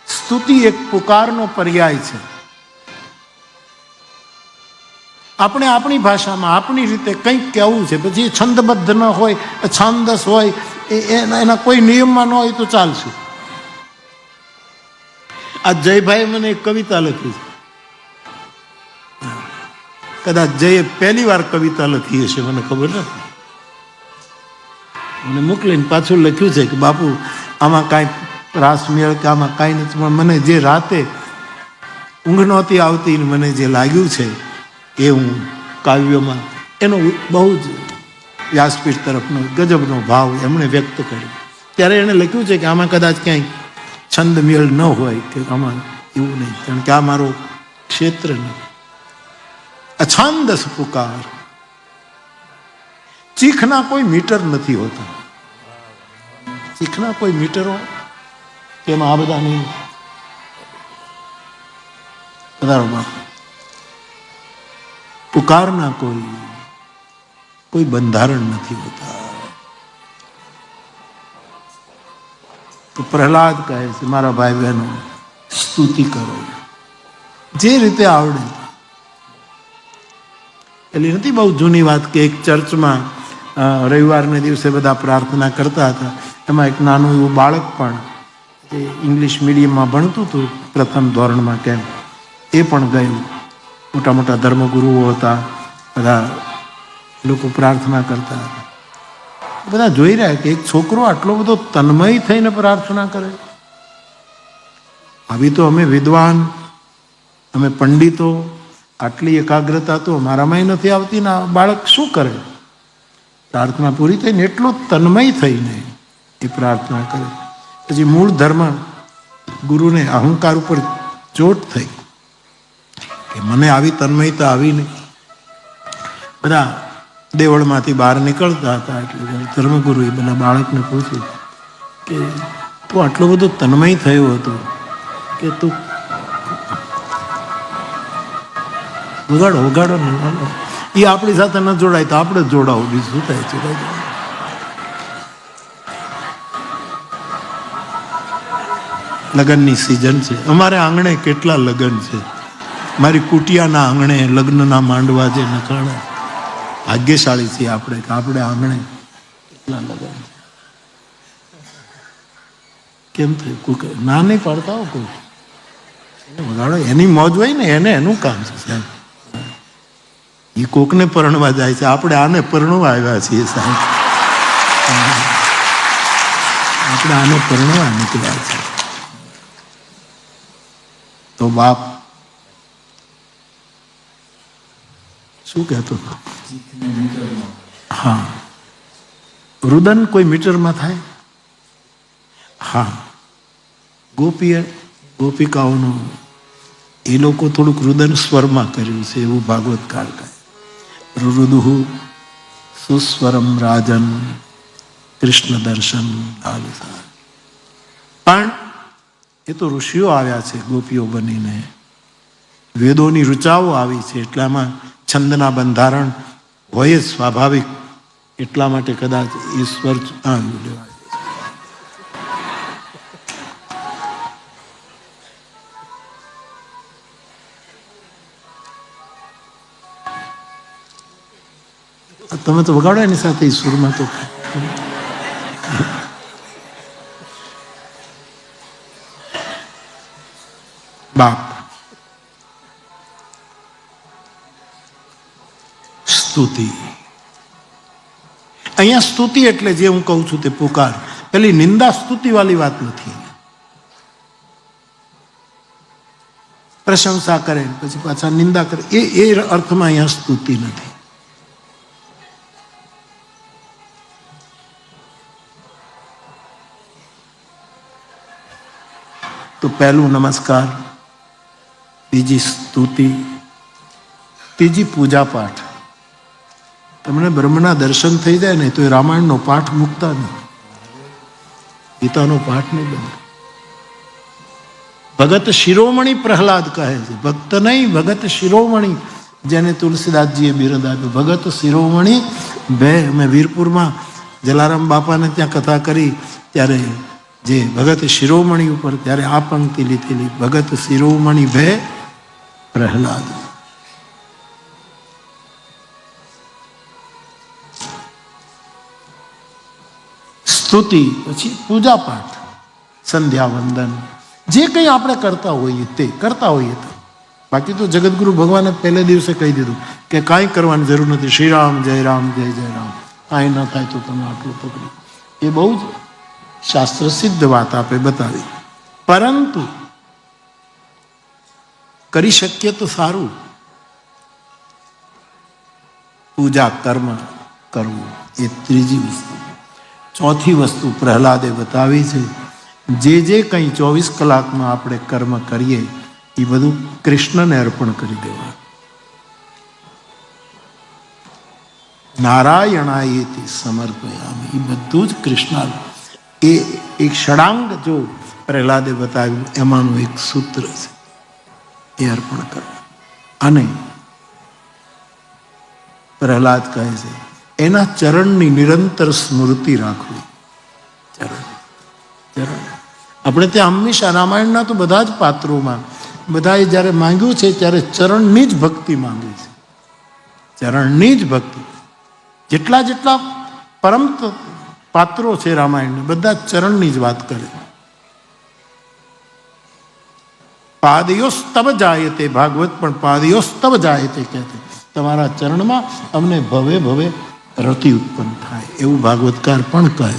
સ્તુતિ એક પુકારનો પર્યાય છે. આપણે આપણી ભાષામાં આપણી રીતે કંઈક કહેવું છે, પછી છંદબદ્ધ ન હોય, છાંદસ હોય, એના કોઈ નિયમમાં ન હોય તો ચાલશે. આ જયભાઈ મને એક કવિતા લખી છે. કદાચ જયે પહેલી વાર કવિતા લખી હશે, મને ખબર નથી. મને મોકલીને પાછું લખ્યું છે કે બાપુ આમાં કાંઈ રાસ મેળ કે આમાં કાંઈ નથી, પણ મને જે રાતે ઊંઘ નહોતી આવતી મને જે લાગ્યું છે એ હું કાવ્યોમાં એનો બહુ જ વ્યાસપીઠ તરફનો ગજબનો ભાવ એમણે વ્યક્ત કર્યો. ત્યારે એણે લખ્યું છે કે આમાં કદાચ ક્યાંય છંદ મેળ ન હોય કે આમાં એવું નહીં, કારણ કે આ મારો ક્ષેત્ર નથી. અછાંદસ પુકાર. ચીખના કોઈ મીટર નથી હોતા. ચીખના કોઈ મીટરો તેમાં આ બધા નહીં. બરાબર. પુકારના કોઈ બંધારણ નથી હોતા. તો પ્રહલાદ કહે છે મારા ભાઈ બહેનો સ્તુતિ કરો જે રીતે આવડે. એટલે નથી બહુ જૂની વાત કે એક ચર્ચમાં રવિવારને દિવસે બધા પ્રાર્થના કરતા હતા. એમાં એક નાનું એવું બાળક પણ જે ઇંગ્લિશ મીડિયમમાં ભણતું હતું પ્રથમ ધોરણમાં કેમ, એ પણ ગયું. મોટા મોટા ધર્મગુરુઓ હતા, બધા લોકો પ્રાર્થના કરતા હતા. બધા જોઈ રહ્યા કે એક છોકરો આટલો બધો તન્મય થઈને પ્રાર્થના કરે. આવી તો અમે વિદ્વાન, અમે પંડિતો, આટલી એકાગ્રતા તો અમારામાંય નથી આવતી ને બાળક શું કરે? પ્રાર્થના પૂરી થઈને એટલો તન્મય થઈને એ પ્રાર્થના કરે. પછી મૂળ ધર્મ ગુરુને અહંકાર ઉપર ચોટ થઈ કે મને આવી તન્મયતા આવી નહીં. બધા દેવળમાંથી બહાર નીકળતા હતા એટલે ધર્મગુરુએ બધા બાળકને પૂછ્યું કે તું આટલો બધો તન્મય થયો હતો કે તું વગાડો ને. એ આપણી સાથે ન જોડાય તો આપણે જ જોડાવું, બીજું શું થાય? જોડાય. લગ્નની સિઝન છે. અમારે આંગણે કેટલા લગ્ન છે. મારી કુટિયાના આંગણે લગ્નના માંડવા જે નખાણા ભાગ્યશાળી છીએ આપણે કે આપણે આંગણે કેટલા લગન. કેમ થયું? કોઈ ના નહીં પાડતા હો કોઈ. વગાડો, એની મોજ હોય ને, એને એનું કામ છે સાહેબ. એ કોકને પરણવા જાય છે, આપણે આને પરણવા આવ્યા છીએ સાહેબ. આપણે આને પરણવા નીકળ્યા છે. તો બાપ શું કહેતો હતો? હા, રુદન કોઈ મીટરમાં થાય? હા, ગોપિકાઓનું એ લોકો થોડુંક રુદન સ્વરમાં કર્યું છે એવું ભાગવતકાર કહે. રુરુદુહુ સુસ્વરમ રાજન કૃષ્ણ દર્શન આલિસા. પણ એ તો ઋષિઓ આવ્યા છે ગોપીઓ બનીને, વેદોની ઋચાઓ આવી છે, એટલામાં છંદના બંધારણ હોય જ સ્વાભાવિક. એટલા માટે કદાચ ઈશ્વર લેવાય. તમે તો વગાડો એની સાથે ઈશ્વરમાં. તો બાપ સ્તુતિ. અહીંયા સ્તુતિ એટલે જે હું કહું છું તે પુકાર. પેલી નિંદા સ્તુતિ વાળી વાત નથી. પ્રશંસા કરે પછી પાછા નિંદા કરે, એ અર્થમાં અહીંયા સ્તુતિ નથી. તો પહેલું નમસ્કાર, બીજી સ્તુતિ, ત્રીજી પૂજા પાઠ. તમને બ્રહ્મના દર્શન થઈ જાય ને તો એ રામાયણનો પાઠ મૂકતા નહીં, ગીતાનો પાઠ નહીં બંધ. ભગત શિરોમણી પ્રહલાદ કહે છે, ભક્ત નહીં ભગત શિરોમણી, જેને તુલસીદાસજીએ બિરદ આપ્યું. ભગત શિરોમણી બે. અમે વીરપુરમાં જલારામ બાપાને ત્યાં કથા કરી ત્યારે જે ભગત શિરોમણી ઉપર ત્યારે આ પંક્તિ લીધેલી, ભગત શિરોમણી ભે પ્રહલાદ. સ્તુતિ, પછી પૂજા પાઠ, સંધ્યા વંદન, જે કંઈ આપણે કરતા હોઈએ તે કરતા હોઈએ તો. બાકી તો જગતગુરુ ભગવાને પહેલે દિવસે કહી દીધું કે કાંઈ કરવાની જરૂર નથી. શ્રી રામ જય રામ જય જય રામ. કાંઈ ન થાય તો તમે આટલું પકડી. એ બહુ જ શાસ્ત્ર સિદ્ધ વાત આપે બતાવી. પરંતુ કરી શકીએ તો સારું. પૂજા કર્મ કરવું એ ત્રીજી વસ્તુ. ચોથી વસ્તુ પ્રહલાદે બતાવી છે, જે કંઈ 24 કલાકમાં આપણે કર્મ કરીએ એ બધું કૃષ્ણને અર્પણ કરી દેવા. નારાયણાયેતિ સમર્પયામિ, એ બધું જ કૃષ્ણ. એ એક ષડાંગ જો પ્રહલાદે બતાવ્યું એમાંનું એક સૂત્ર છે, એ અર્પણ કરવા. અને પ્રહલાદ કહે છે એના ચરણની નિરંતર સ્મૃતિ રાખવી. ચરણ આપણે ત્યાં હંમેશા રામાયણના તો બધા જ પાત્રોમાં બધાએ જ્યારે માંગ્યું છે ત્યારે ચરણની જ ભક્તિ માંગી છે. ચરણની જ ભક્તિ. જેટલા પરમ પાત્રો છે રામાયણના, બધા ચરણની જ વાત કરે. પાદયોસ્તવ જાયતે, ભાગવત પણ પાદયોસ્તવ જાયતે કહે છે, તમારા ચરણમાં અમને ભવે ભવે રતિ ઉત્પન્ન થાય, એવું ભાગવતકાર પણ કહે.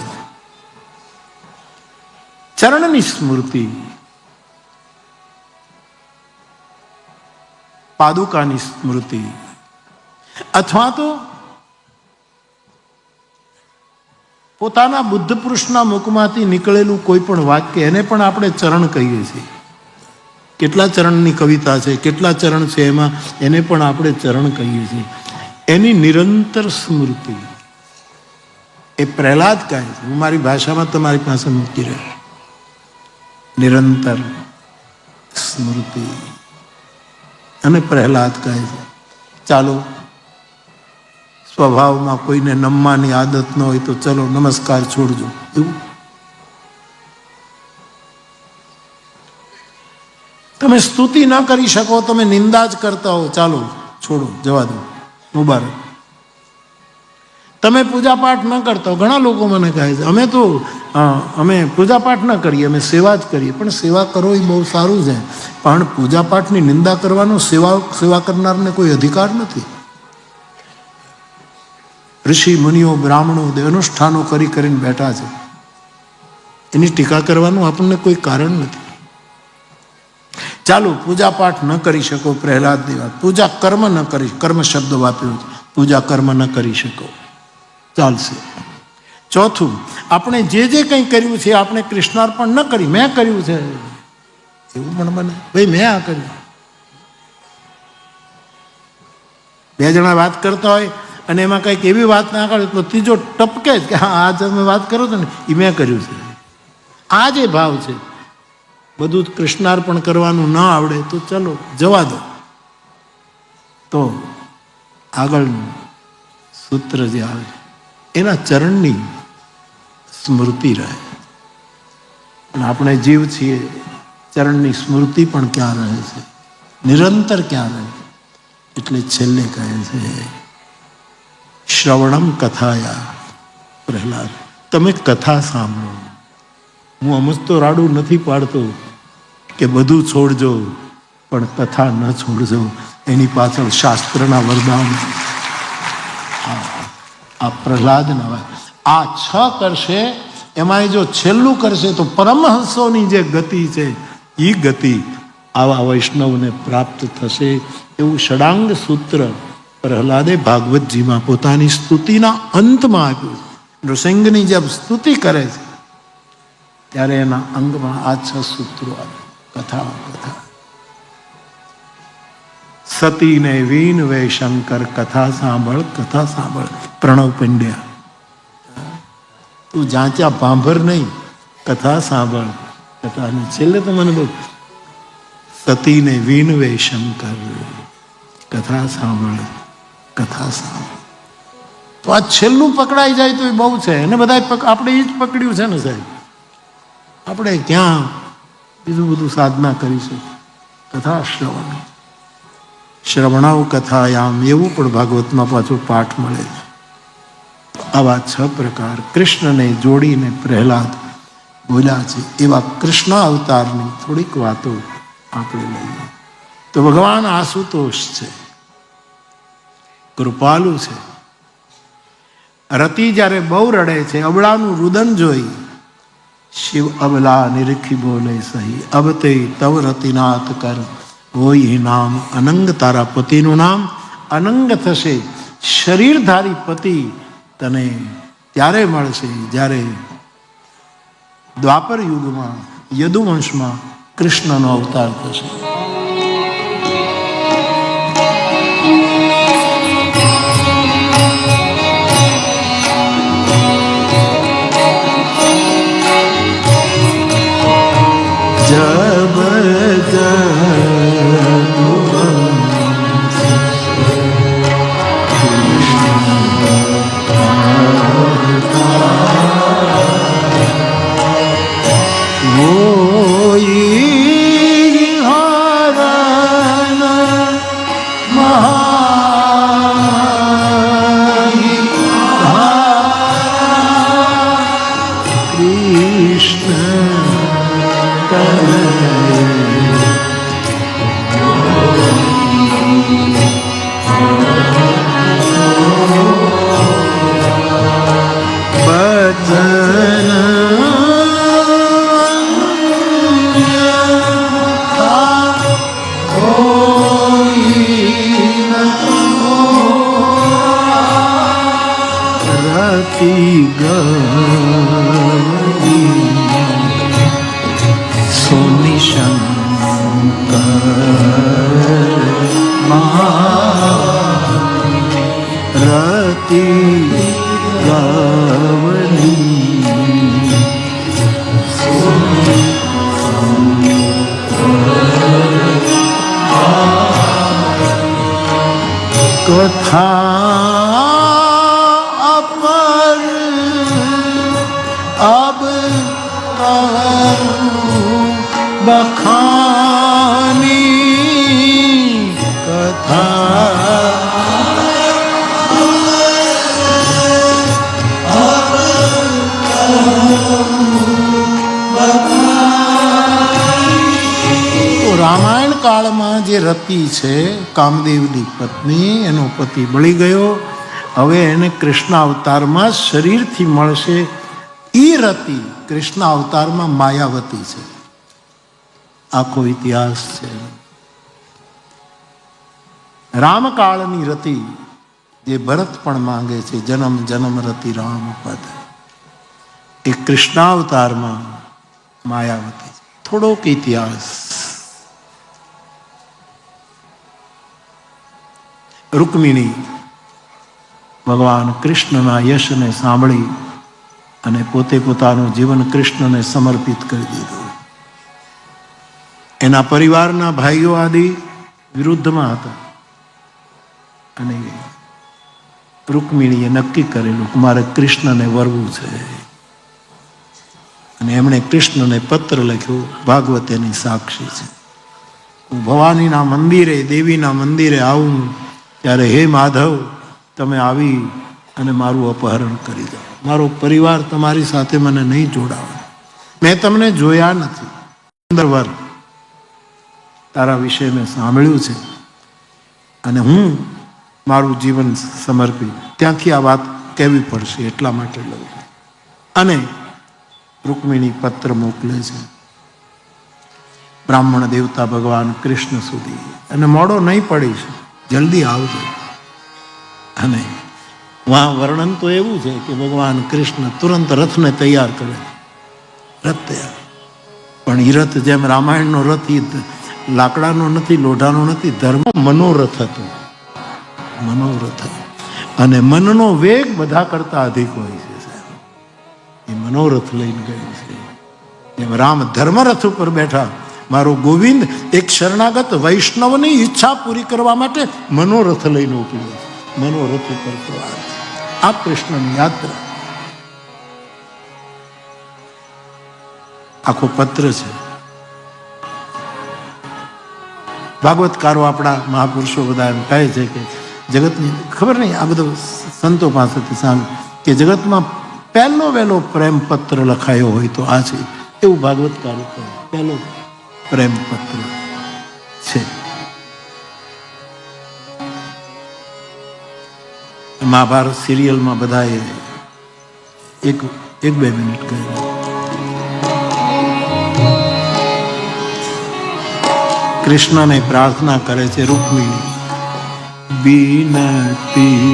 ચરણની સ્મૃતિ, પાદુકાની સ્મૃતિ, અથવા તો પોતાના બુદ્ધ પુરુષના મુખમાંથી નીકળેલું કોઈ પણ વાક્ય, એને પણ આપણે ચરણ કહીએ છીએ. કેટલા ચરણની કવિતા છે, કેટલા ચરણ છે એમાં, એને પણ આપણે ચરણ કહીએ છીએ. એની નિરંતર સ્મૃતિ એ પ્રહલાદ કહે છે. હું મારી ભાષામાં તમારી પાસે મૂકી રહ્યો. નિરંતર સ્મૃતિ. અને પ્રહલાદ કહે છે ચાલો સ્વભાવમાં કોઈને નમવાની આદત ન હોય તો ચલો નમસ્કાર છોડજો. એવું તમે સ્તુતિ ન કરી શકો, તમે નિંદા જ કરતા હો, ચાલો છોડો, જવા દો, મુબારક. તમે પૂજાપાઠ ન કરતા. ઘણા લોકો મને કહે છે અમે પૂજાપાઠ ન કરીએ, અમે સેવા જ કરીએ. પણ સેવા કરો એ બહુ સારું છે, પણ પૂજાપાઠની નિંદા કરવાનો સેવા કરનારને કોઈ અધિકાર નથી. ઋષિ મુનિઓ બ્રાહ્મણો અનુષ્ઠાનો કરીને બેઠા છે, એની ટીકા કરવાનું આપણને કોઈ કારણ નથી. ચાલો, પૂજાપાઠ ન કરી શકો, પ્રહલાદની વાત. પૂજા કર્મ ન કરી, કર્મ શબ્દ વાપર્યો છે, પૂજા કર્મ ન કરી શકો, ચાલશે. ચોથું, આપણે જે કંઈ કર્યું છે આપણે કૃષ્ણાર્પણ ન કરી, મેં કર્યું છે એવું પણ બને. ભાઈ મેં આ કર્યું. બે જણા વાત કરતા હોય અને એમાં કંઈક એવી વાત ના કરે તો ત્રીજો ટપકે જ કે હા આ તમે વાત કરો છો ને એ મેં કર્યું છે. આ જે ભાવ છે, બધું કૃષ્ણાર્પણ કરવાનું ન આવડે તો ચલો જવા દો. તો આગળનું સૂત્ર જે આવે એના ચરણની સ્મૃતિ રહે. અને આપણે જીવ છીએ, ચરણની સ્મૃતિ પણ ક્યાં રહે છે, નિરંતર ક્યાં રહે. એટલે છેલ્લે કહે છે શ્રવણમ કથાયા. પ્રહલાદ, તમે કથા સાંભળો. હું અમુક તો રાડું નથી પાડતો કે બધું છોડજો, પણ કથા ન છોડજો. એની પાછળ શાસ્ત્રના વરદાન. આ પ્રહલાદના વાત. આ 6 કરશે, એમાં જો છેલ્લું કરશે તો પરમહંસોની જે ગતિ છે એ ગતિ આવા વૈષ્ણવને પ્રાપ્ત થશે. એવું ષડાંગ સૂત્ર પ્રહલાદે ભાગવતજીમાં પોતાની સ્તુતિના અંતમાં આપ્યું. નૃસિંહની જેમ સ્તુતિ કરે છે ત્યારે એના અંગમાં આ 6 સૂત્રો આવે. કથા સતીને વીન વે શંકર, કથા સાંભળ, કથા સાંભળ. પ્રણવ પંડ્યા, તું જાંચા ભાંભર નહીં, કથા સાંભળ. કથાને છેલ્લે તો મને બહુ સતીને વીન વે શંકર, કથા સાંભળ, કથા સાંભળ. તો આ છેલ્લું પકડાઈ જાય તો એ બહુ છે. અને બધા આપણે એ જ પકડ્યું છે ને સાહેબ. આપણે ક્યાં બીજું બધું સાધના કરીશું? કથા શ્રવણ. શ્રવણાવ કથાયામ, એવું પણ ભાગવતમાં પાછો પાઠ મળે. આવા 6 પ્રકાર કૃષ્ણને જોડીને પ્રહલાદ બોલ્યા છે. એવા કૃષ્ણ અવતારની થોડીક વાતો આપણે લઈએ તો ભગવાન આશુતોષ છે, કૃપાલુ છે. રતિ જ્યારે બહુ રડે છે, અબળાનું રુદન જોઈ શિવ અબલા નિરખી બોલે સહી, અબ તે તવ રતિનાથ કર હોય નામ અનંગ. તારા પતિનું નામ અનંગ થશે. શરીરધારી પતિ તને ત્યારે મળશે જ્યારે દ્વાપર યુગમાં યદુવંશમાં કૃષ્ણનો અવતાર થશે. રામાયણ કાળમાં જે રતિ છે કામદેવની પત્ની, એનો પતિ બળી ગયો, હવે એને કૃષ્ણ અવતારમાં શરીરથી મળશે. ઈ રતિ કૃષ્ણ અવતારમાં માયાવતી છે. આખો ઇતિહાસ છે. રામકાળની રતિ જે ભરત પણ માંગે છે, જન્મ જન્મ રતિ રામ પદ, એ કૃષ્ણાવતારમાં માયાવતી. થોડોક ઇતિહાસ. રૂકમિણી ભગવાન કૃષ્ણના યશને સાંભળી અને પોતે પોતાનું જીવન કૃષ્ણને સમર્પિત કરી દીધું. એના પરિવારના ભાઈઓ આદિ વિરુદ્ધમાં હતા અને રૂકમિણીએ નક્કી કરેલું કે મારે કૃષ્ણને વરવું છે. અને એમણે કૃષ્ણને પત્ર લખ્યો. ભાગવત એની સાક્ષી છે. હું ભવાનીના મંદિરે, દેવીના મંદિરે આવું ત્યારે હે માધવ, તમે આવી અને મારું અપહરણ કરી દો. મારો પરિવાર તમારી સાથે મને નહીં જોડાવે. મેં તમને જોયા નથી. 15 વર્ષ તારા વિશે મેં સાંભળ્યું છે અને હું મારું જીવન સમર્પિત. ત્યાંથી આ વાત કહેવી પડશે એટલા માટે લઉં. અને રૂકમિણી પત્ર મોકલે છે બ્રાહ્મણ દેવતા ભગવાન કૃષ્ણ સુધી, અને મોડો નહીં પડીશ, જલ્દી આવજો. અને વહાં વર્ણન તો એવું છે કે ભગવાન કૃષ્ણ તુરંત રથને તૈયાર કરે. રથ તૈયાર, પણ એ રથ જેમ રામાયણનો રથ લાકડાનો નથી, લોઢાનો નથી, ધર્મ મનોરથ હતો. મનોરથ. અને મનનો વેગ બધા કરતા અધિક હોય છે. એ મનોરથ લઈને ગયું છે. જેમ રામ ધર્મરથ ઉપર બેઠા, મારો ગોવિંદ એક શરણાગત વૈષ્ણવની ઈચ્છા પૂરી કરવા માટે મનોરથ લઈને ઉપડ્યો. મનોરથ ઉપર સવાર. આ કૃષ્ણની યાત્રા. આખો પત્ર છે. ભાગવતકારો આપણા મહાપુરુષો બધા એમ કહે છે કે જગતની ખબર નહીં, આ બધું સંતો પાસેથી સાંભળ્યું કે જગતમાં પહેલો વહેલો પ્રેમ પત્ર લખાયો હોય તો આ છે, એવું ભાગવતકારો કહે. પહેલો પ્રેમ પત્ર છે. મહાભારત સિરિયલમાં બધાએ એક 2 મિનિટ કહ્યું. કૃષ્ણને પ્રાર્થના કરે છે રૂકમિણી, બીનતી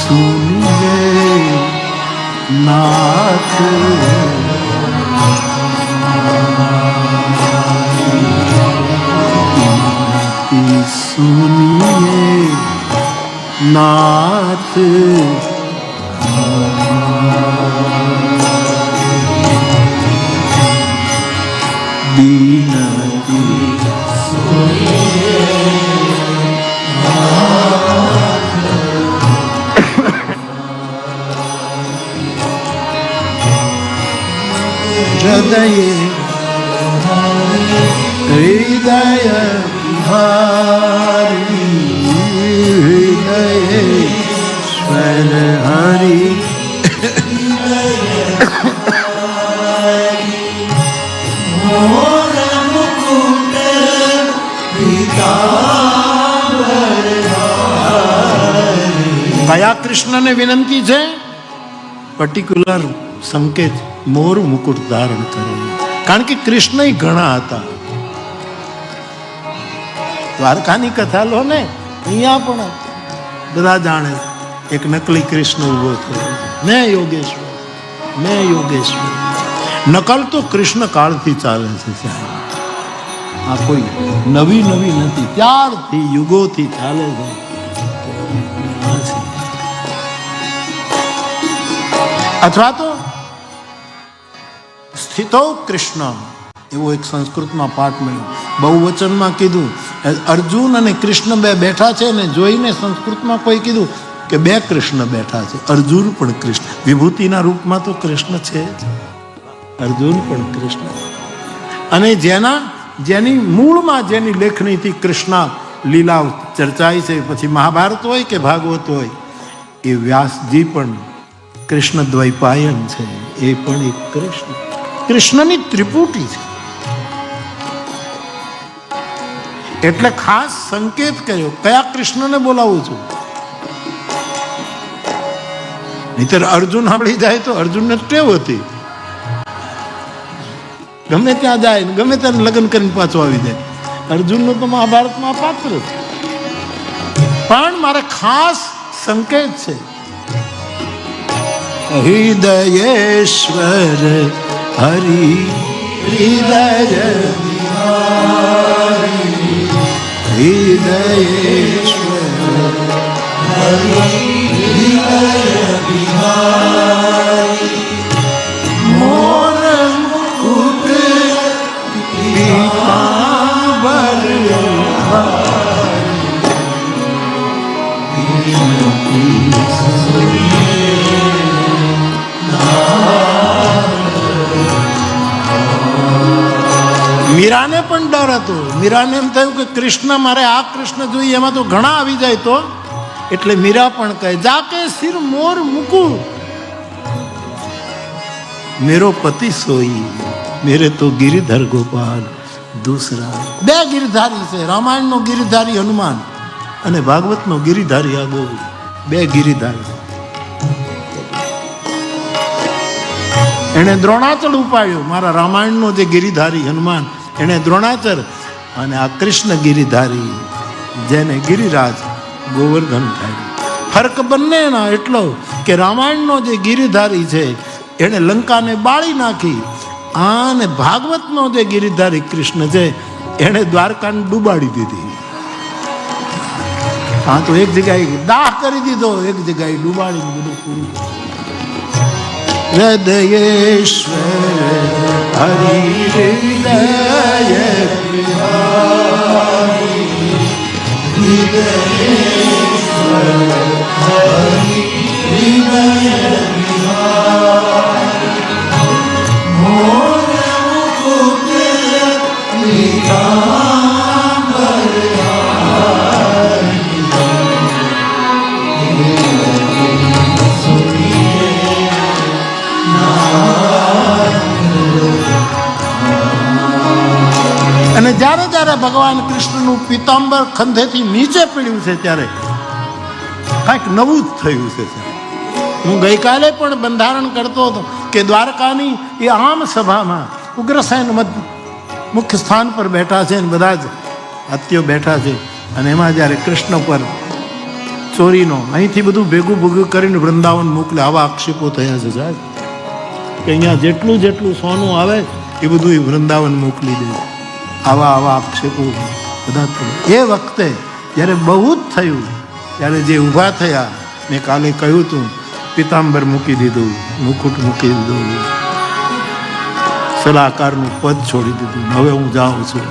સુનીએ નાથ, બીનતી સુનીએ નાથ, બીનતી હૃદય વિહારી, હૃદયેશ્વર હરિ, કયા કૃષ્ણને વિનંતી છે? પર્ટિક્યુલર સંકેત, મોર મુકુટ ધારણ કરે. કારણ કે કૃષ્ણ ઘણા હતા. દ્વારકાની કથા લો ને, અહીંયા પણ બધા જાણે એક નકલી કૃષ્ણ ઉભો થયો. મેં યોગેશ્વર, મેં યોગેશ્વર. નકલ તો કૃષ્ણ કાળથી ચાલે છે. આ કોઈ નવી નથી, ત્યારથી યુગોથી ચાલે છે. અથવા તો સ્થિતો કૃષ્ણ, એવો એક સંસ્કૃતમાં પાઠ મળ્યો. બહુવચનમાં કીધું અર્જુન અને કૃષ્ણ બે બેઠા છે ને જોઈને સંસ્કૃતમાં કોઈ કીધું કે 2 કૃષ્ણ બેઠા છે. અર્જુન પણ કૃષ્ણ, વિભૂતિના રૂપમાં તો કૃષ્ણ છે જ. અર્જુન પણ કૃષ્ણ. અને જેની મૂળમાં જેની લેખનીથી કૃષ્ણ લીલા ચર્ચાય છે, પછી મહાભારત હોય કે ભાગવત હોય, એ વ્યાસજી પણ કૃષ્ણ દ્વૈપાયન છે, એ પણ એક કૃષ્ણ, કૃષ્ણની ત્રિપુટી છે. એટલે ખાસ સંકેત કર્યો કયા કૃષ્ણને બોલાવું છું. નહીતર અર્જુન સાંભળી જાય તો અર્જુનને ટેવ હતી, ગમે ત્યાં જાય ગમે ત્યાં લગ્ન કરીને પાછો આવી જાય. અર્જુનનું તો મહાભારતમાં પાત્ર છે. પણ મારે ખાસ સંકેત છે, હૃદયેશ્વર હરિ હૃદય હૃદયેશ્વર હરિ મોર મુકુટ પીતાંબર મીરાને પણ ડર હતો. મીરાને એમ થયું કે કૃષ્ણ, મારે આ કૃષ્ણ જોઈએ, એમાં તો ઘણા આવી જાય તો. એટલે મીરા પણ કહે, જાકે સિર મોર મુકું મેરો પતિ સોઈ, મેરે તો ગિરિધર ગોપાલ દૂસરા. બે ગિરધારી છે, રામાયણનો ગિરિધારી હનુમાન અને ભાગવતનો ગિરિધારી આ ગોવિંદ. બે ગિરિધારી. એને દ્રોણાચલ ઉપાડ્યો. મારા રામાયણનો જે ગિરિધારી હનુમાન, એને દ્રોણાચલ, અને આ કૃષ્ણ ગિરિધારી, જેને ગિરિરાજ ગોવર્ધન થાય. ફરક બંનેના એટલો કે રામાયણનો જે ગિરિધારી છે એને લંકાને બાળી નાખી, અને ભાગવતનો જે ગિરિધારી કૃષ્ણ છે એને દ્વારકાને ડૂબાડી દીધી. હા, તો એક જગ્યાએ દાહ કરી દીધો, એક જગ્યાએ ડૂબાડી બધું પૂરું. હૃદયેશ્વર હરિ હૃદય અને જ્યારે જ્યારે ભગવાન કૃષ્ણનું પીતાંબર ખંધેથી નીચે પડ્યું છે ત્યારે કાંઈક નવું જ થયું છે. હું ગઈકાલે પણ બંધારણ કરતો હતો કે દ્વારકાની એ આમ સભામાં ઉગ્રસેન મુખ્ય સ્થાન પર બેઠા છે અને બધા જ હત્યો બેઠા છે. અને એમાં જ્યારે કૃષ્ણ પર ચોરીનો અહીંથી બધું ભેગું ભેગું કરીને વૃંદાવન મોકલે, આવા આક્ષેપો થયા છે સાહેબ કે અહીંયા જેટલું જેટલું સોનું આવે એ બધું વૃંદાવન મોકલી દે. આવા આક્ષેપો બધા થયા. એ વખતે જ્યારે બહુ જ થયું ત્યારે જે ઊભા થયા, મેં કાલે કહ્યું હતું, પિતાંબર મૂકી દીધું, મુકુટ મૂકી દીધું, સલાહકારનું પદ છોડી દીધું, હવે હું જાઉં છું.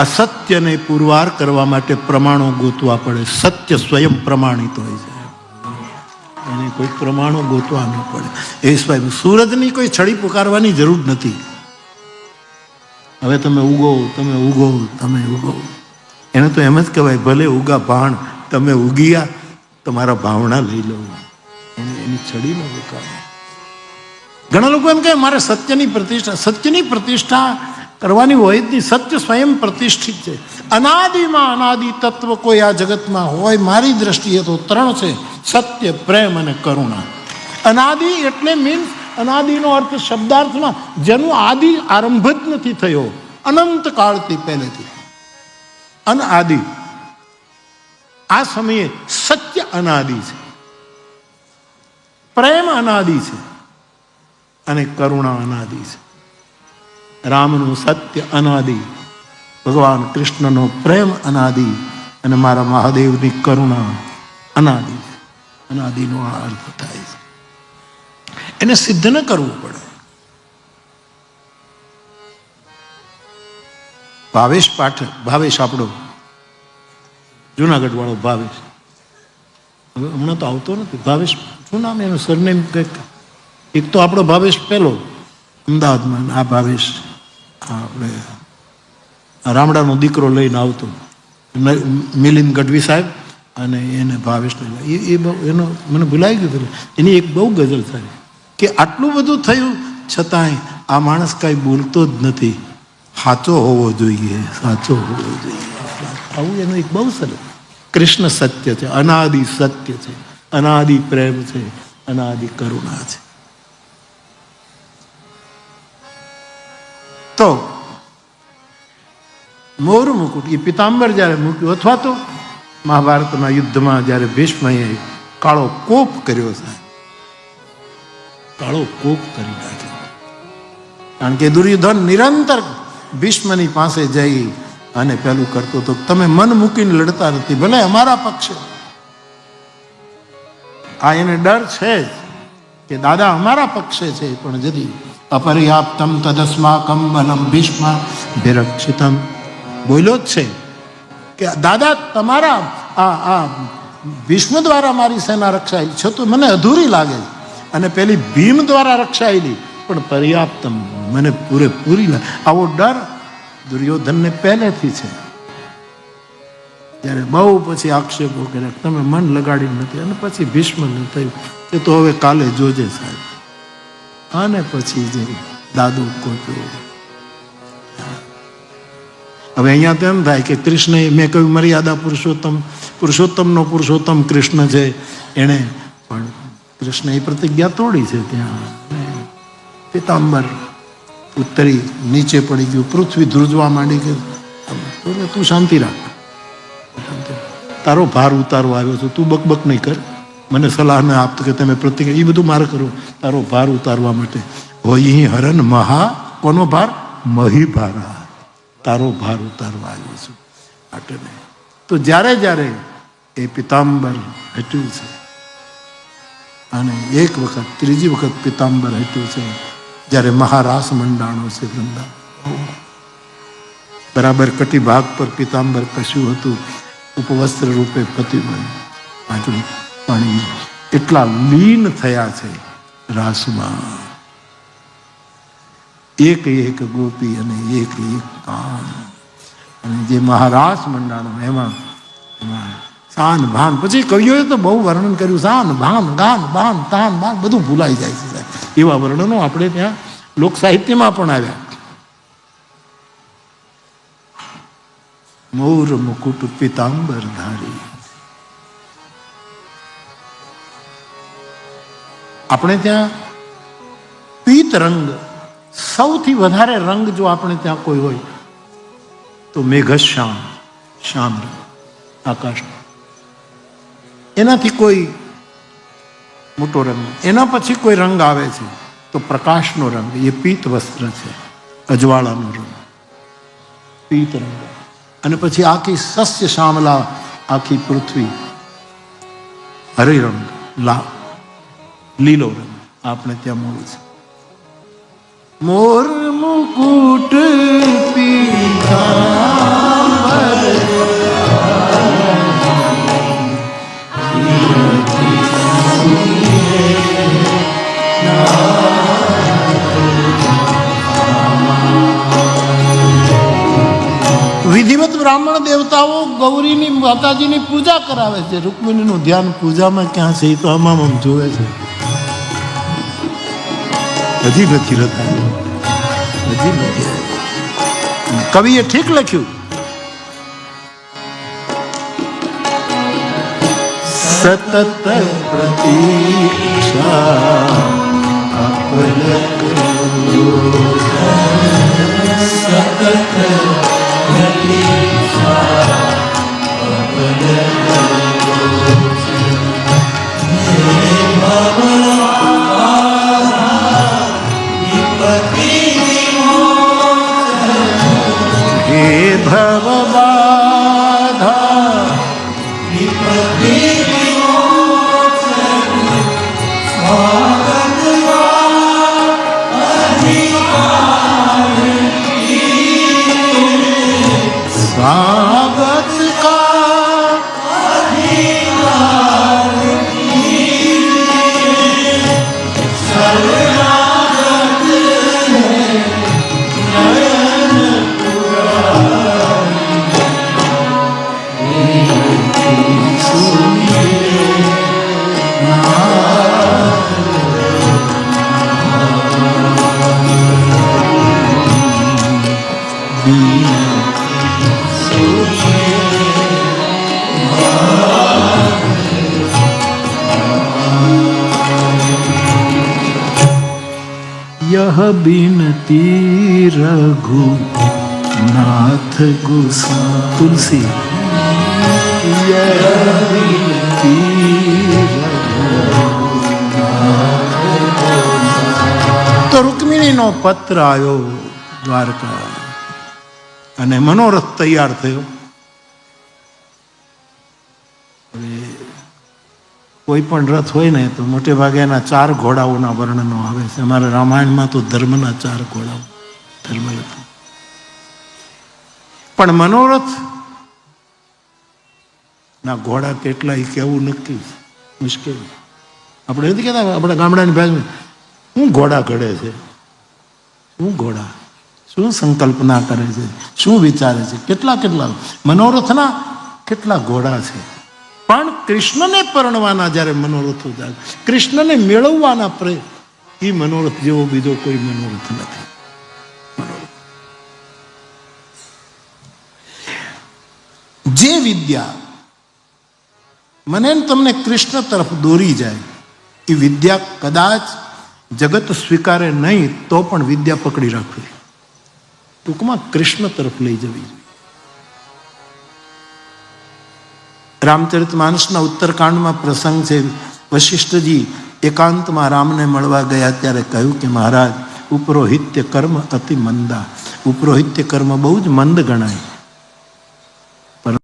અસત્યને પુરવાર કરવા માટે પ્રમાણો ગોતવા પડે. સત્ય સ્વયં પ્રમાણિત હોય છે, એને કોઈ પ્રમાણો ગોતવા ન પડે. એ સ્વયં સૂરજની કોઈ છડી પુકારવાની જરૂર નથી. હવે તમે ઉગો, તમે ઉગો, તમે ઉગો, એને તો એમ જ કહેવાય, ભલે ઉગા ભાણ, તમે ઉગીયા તમારા ભાવના લઈ લો, એની છડી ન પુકાર. ઘણા લોકો એમ કહે મારે સત્યની પ્રતિષ્ઠા કરવાની હોય જ નહીં. સત્ય સ્વયં પ્રતિષ્ઠિત છે. અનાદિમાં અનાદિ તત્વ કોઈ આ જગતમાં હોય મારી દ્રષ્ટિએ તો ત્રણ છે: સત્ય, પ્રેમ અને કરુણા. અનાદિ એટલે મીન્સ, અનાદિનો અર્થ શબ્દાર્થમાં જેનું આદિ આરંભ જ નથી થયો, અનંત કાળથી પહેલેથી અનાદિ. આ સમયે સત્ય અનાદિ છે, પ્રેમ અનાદિ છે અને કરુણા અનાદિ છે. રામનું સત્ય અનાદિ, ભગવાન કૃષ્ણનો પ્રેમ અનાદિ અને મારા મહાદેવની કરુણા અનાદિ. અનાદિનો આ અર્થ થાય છે. એને સિદ્ધ ન કરવું પડે. ભાવેશ પાઠક, ભાવેશ આપણો જુનાગઢ વાળો ભાવેશ, હવે હમણાં તો આવતો નથી. ભાવેશ શું નામ એનું, સરનેમ કંઈક. એક તો આપણો ભાવેશ પહેલો અમદાવાદમાં, આ ભાવેશ આપણે રામડાનો દીકરો લઈને આવતો, મિલિંદ ગઢવી સાહેબ, અને એને ભાવેશને એ બહુ એનો મને ભૂલાઈ ગયું હતું. એની એક બહુ ગઝલ સારી કે આટલું બધું થયું છતાંય આ માણસ કાંઈ બોલતો જ નથી, સાચો હોવો જોઈએ, સાચો હોવો જોઈએ. આવું એનું એક બહુ સરસ. કૃષ્ણ સત્ય છે, અનાદિ સત્ય છે, અનાદિ પ્રેમ છે, અનાદિ કરુણા છે. તો મોર મુકુટ એ પિતાંબર જ્યારે મૂક્યું, અથવા તો મહાભારતના યુદ્ધમાં જ્યારે ભીષ્મએ કાળો કોપ કર્યો છે, કાળો કોપ કરી નાખ્યો. કારણ કે દુર્યોધન નિરંતર ભીષ્મની પાસે જઈ અને પેલું કરતો તો તમે મન મૂકીને લડતા નથી, ભલે અમારા પક્ષે. આ એને ડર છે જ કે દાદા અમારા પક્ષે છે, પણ જદી અપર્યાપ્તમ તદસ્માકમ બલમ ભીષ્મ વિરક્ષિતમ બોલ્યો જ છે કે દાદા તમારા આ ભીષ્મ દ્વારા મારી સેના રક્ષાયેલી છે તો મને અધૂરી લાગે છે, અને પેલી ભીમ દ્વારા રક્ષાયેલી પણ પર્યાપ્તમ મને પૂરેપૂરી લાગે. આવો ડર દુર્યોધનને પહેલેથી છે. જ્યારે બહુ પછી આક્ષેપો કર્યા તમે મન લગાડી નથી, અને પછી ભીષ્મને થયું કે તો હવે કાલે જોજે સાહેબ, અને પછી જે દાદુ કોપ્યો. હવે અહીંયા તો એમ થાય કે કૃષ્ણ, મેં કહ્યું મર્યાદા પુરુષોત્તમનો પુરુષોત્તમ કૃષ્ણ છે, એણે પણ કૃષ્ણ એ પ્રતિજ્ઞા તોડી છે. ત્યાં પિતાંબર ઉત્તરી નીચે પડી ગયું, પૃથ્વી ધ્રુજવા માંડી કે તું શાંતિ રાખ, તારો ભાર ઉતારવા આવ્યો છે, તું બકબક નહીં કર, મને સલાહ ન આપતો કે તમે પ્રતિજ્ઞા એ બધું મારે કરવું. તારો ભાર ઉતારવા માટે હોય હરન મહા, કોનો ભાર? મહી ભારા, તારો ભાર ઉતારવા આવ્યો છું આટલે. તો જ્યારે જ્યારે એ પિતાંબર હટ્યું છે, અને એક વખત ત્રીજી વખત પિતાંબર હટ્યું છે જ્યારે મહારાસ મંડાણો છે વૃંદાવન, બરાબર કટી ભાગ પર પિતાંબર કશું હતું, ઉપવસ્ત્ર રૂપે પતિ બન્યું. પાણી એટલા લીન થયા છે રાસમાં, એક એક ગોપી અને એક એક કાન, અને જે મહારાસ મંડાણો એમાં સાન ભાન, પછી કવિઓએ તો બહુ વર્ણન કર્યું, સાન ભાન ગાન બાન તાન બાન બધું ભૂલાઈ જાય છે. એવા વર્ણનો આપણે ત્યાં લોક સાહિત્યમાં પણ આવ્યા. મોર મુકુટ પિતાંબર ધારી. આપણે ત્યાં પીત રંગ, સૌથી વધારે રંગ જો આપણે ત્યાં કોઈ હોય તો મેઘશ્યામ, શ્યામ રંગ આકાશ, એનાથી કોઈ મોટો રંગ. એના પછી કોઈ રંગ આવે છે તો પ્રકાશનો રંગ, એ પીત વસ્ત્ર છે, અજવાળાનો રંગ, પીત રંગ. અને પછી આખી સસ્ય શ્યામલા, આખી પૃથ્વી હરિરંગ, લીલો રંગ આપણે ત્યાં મળે છે. મોર મુકુટ વિધિવત બ્રાહ્મણ દેવતાઓ ગૌરીની માતાજીની પૂજા કરાવે છે. રૂકમિણીનું ધ્યાન પૂજામાં ક્યાં છે એ તો આમાં જોવે છે, હજી નથી રખાયું, હજી નથી. કવિએ ઠીક લખ્યું, સતત પ્રતીક્ષા અપલક સતત હે ભવબાધા यह बिनती रघु नाथ गुसा तुलसी यह बिनती तो रुक्मिणीનો પત્ર આવ્યો દ્વારકા અને મનોરથ તૈયાર થયો. કોઈ પણ રથ હોય ને તો મોટે ભાગે એના 4 ઘોડાઓના વર્ણનો આવે છે. અમારા રામાયણમાં તો ધર્મના 4 ઘોડાઓ ધર્મરથ. પણ મનોરથ ના ઘોડા કેટલા એ કેવું નક્કી મુશ્કેલ. આપણે નથી કહેતા આપણા ગામડાની ભાષામાં શું ઘોડા ઘડે છે, શું ઘોડા, શું સંકલ્પના કરે છે, શું વિચારે છે, કેટલા કેટલા મનોરથના કેટલા ઘોડા છે. પણ કૃષ્ણને પરણવાના જ્યારે મનોરથો જાય, કૃષ્ણને મેળવવાના પ્રયત્ન, એ મનોરથ જેવો બીજો કોઈ મનોરથ નથી. જે વિદ્યા મને તમને કૃષ્ણ તરફ દોરી જાય એ વિદ્યા કદાચ જગત સ્વીકારે નહીં તો પણ વિદ્યા પકડી રાખવી, ટૂંકમાં કૃષ્ણ તરફ લઈ જવી જોઈએ. રામચરિતમાનસના ઉત્તરકાંડમાં પ્રસંગ છે. વશિષ્ઠજી એકાંતમાં રામને મળવા ગયા ત્યારે કહ્યું કે મહારાજ ઉપરોહિત્ય કર્મ અતિ મંદા, ઉપરોહિત્ય કર્મ બહુ જ મંદ ગણાય.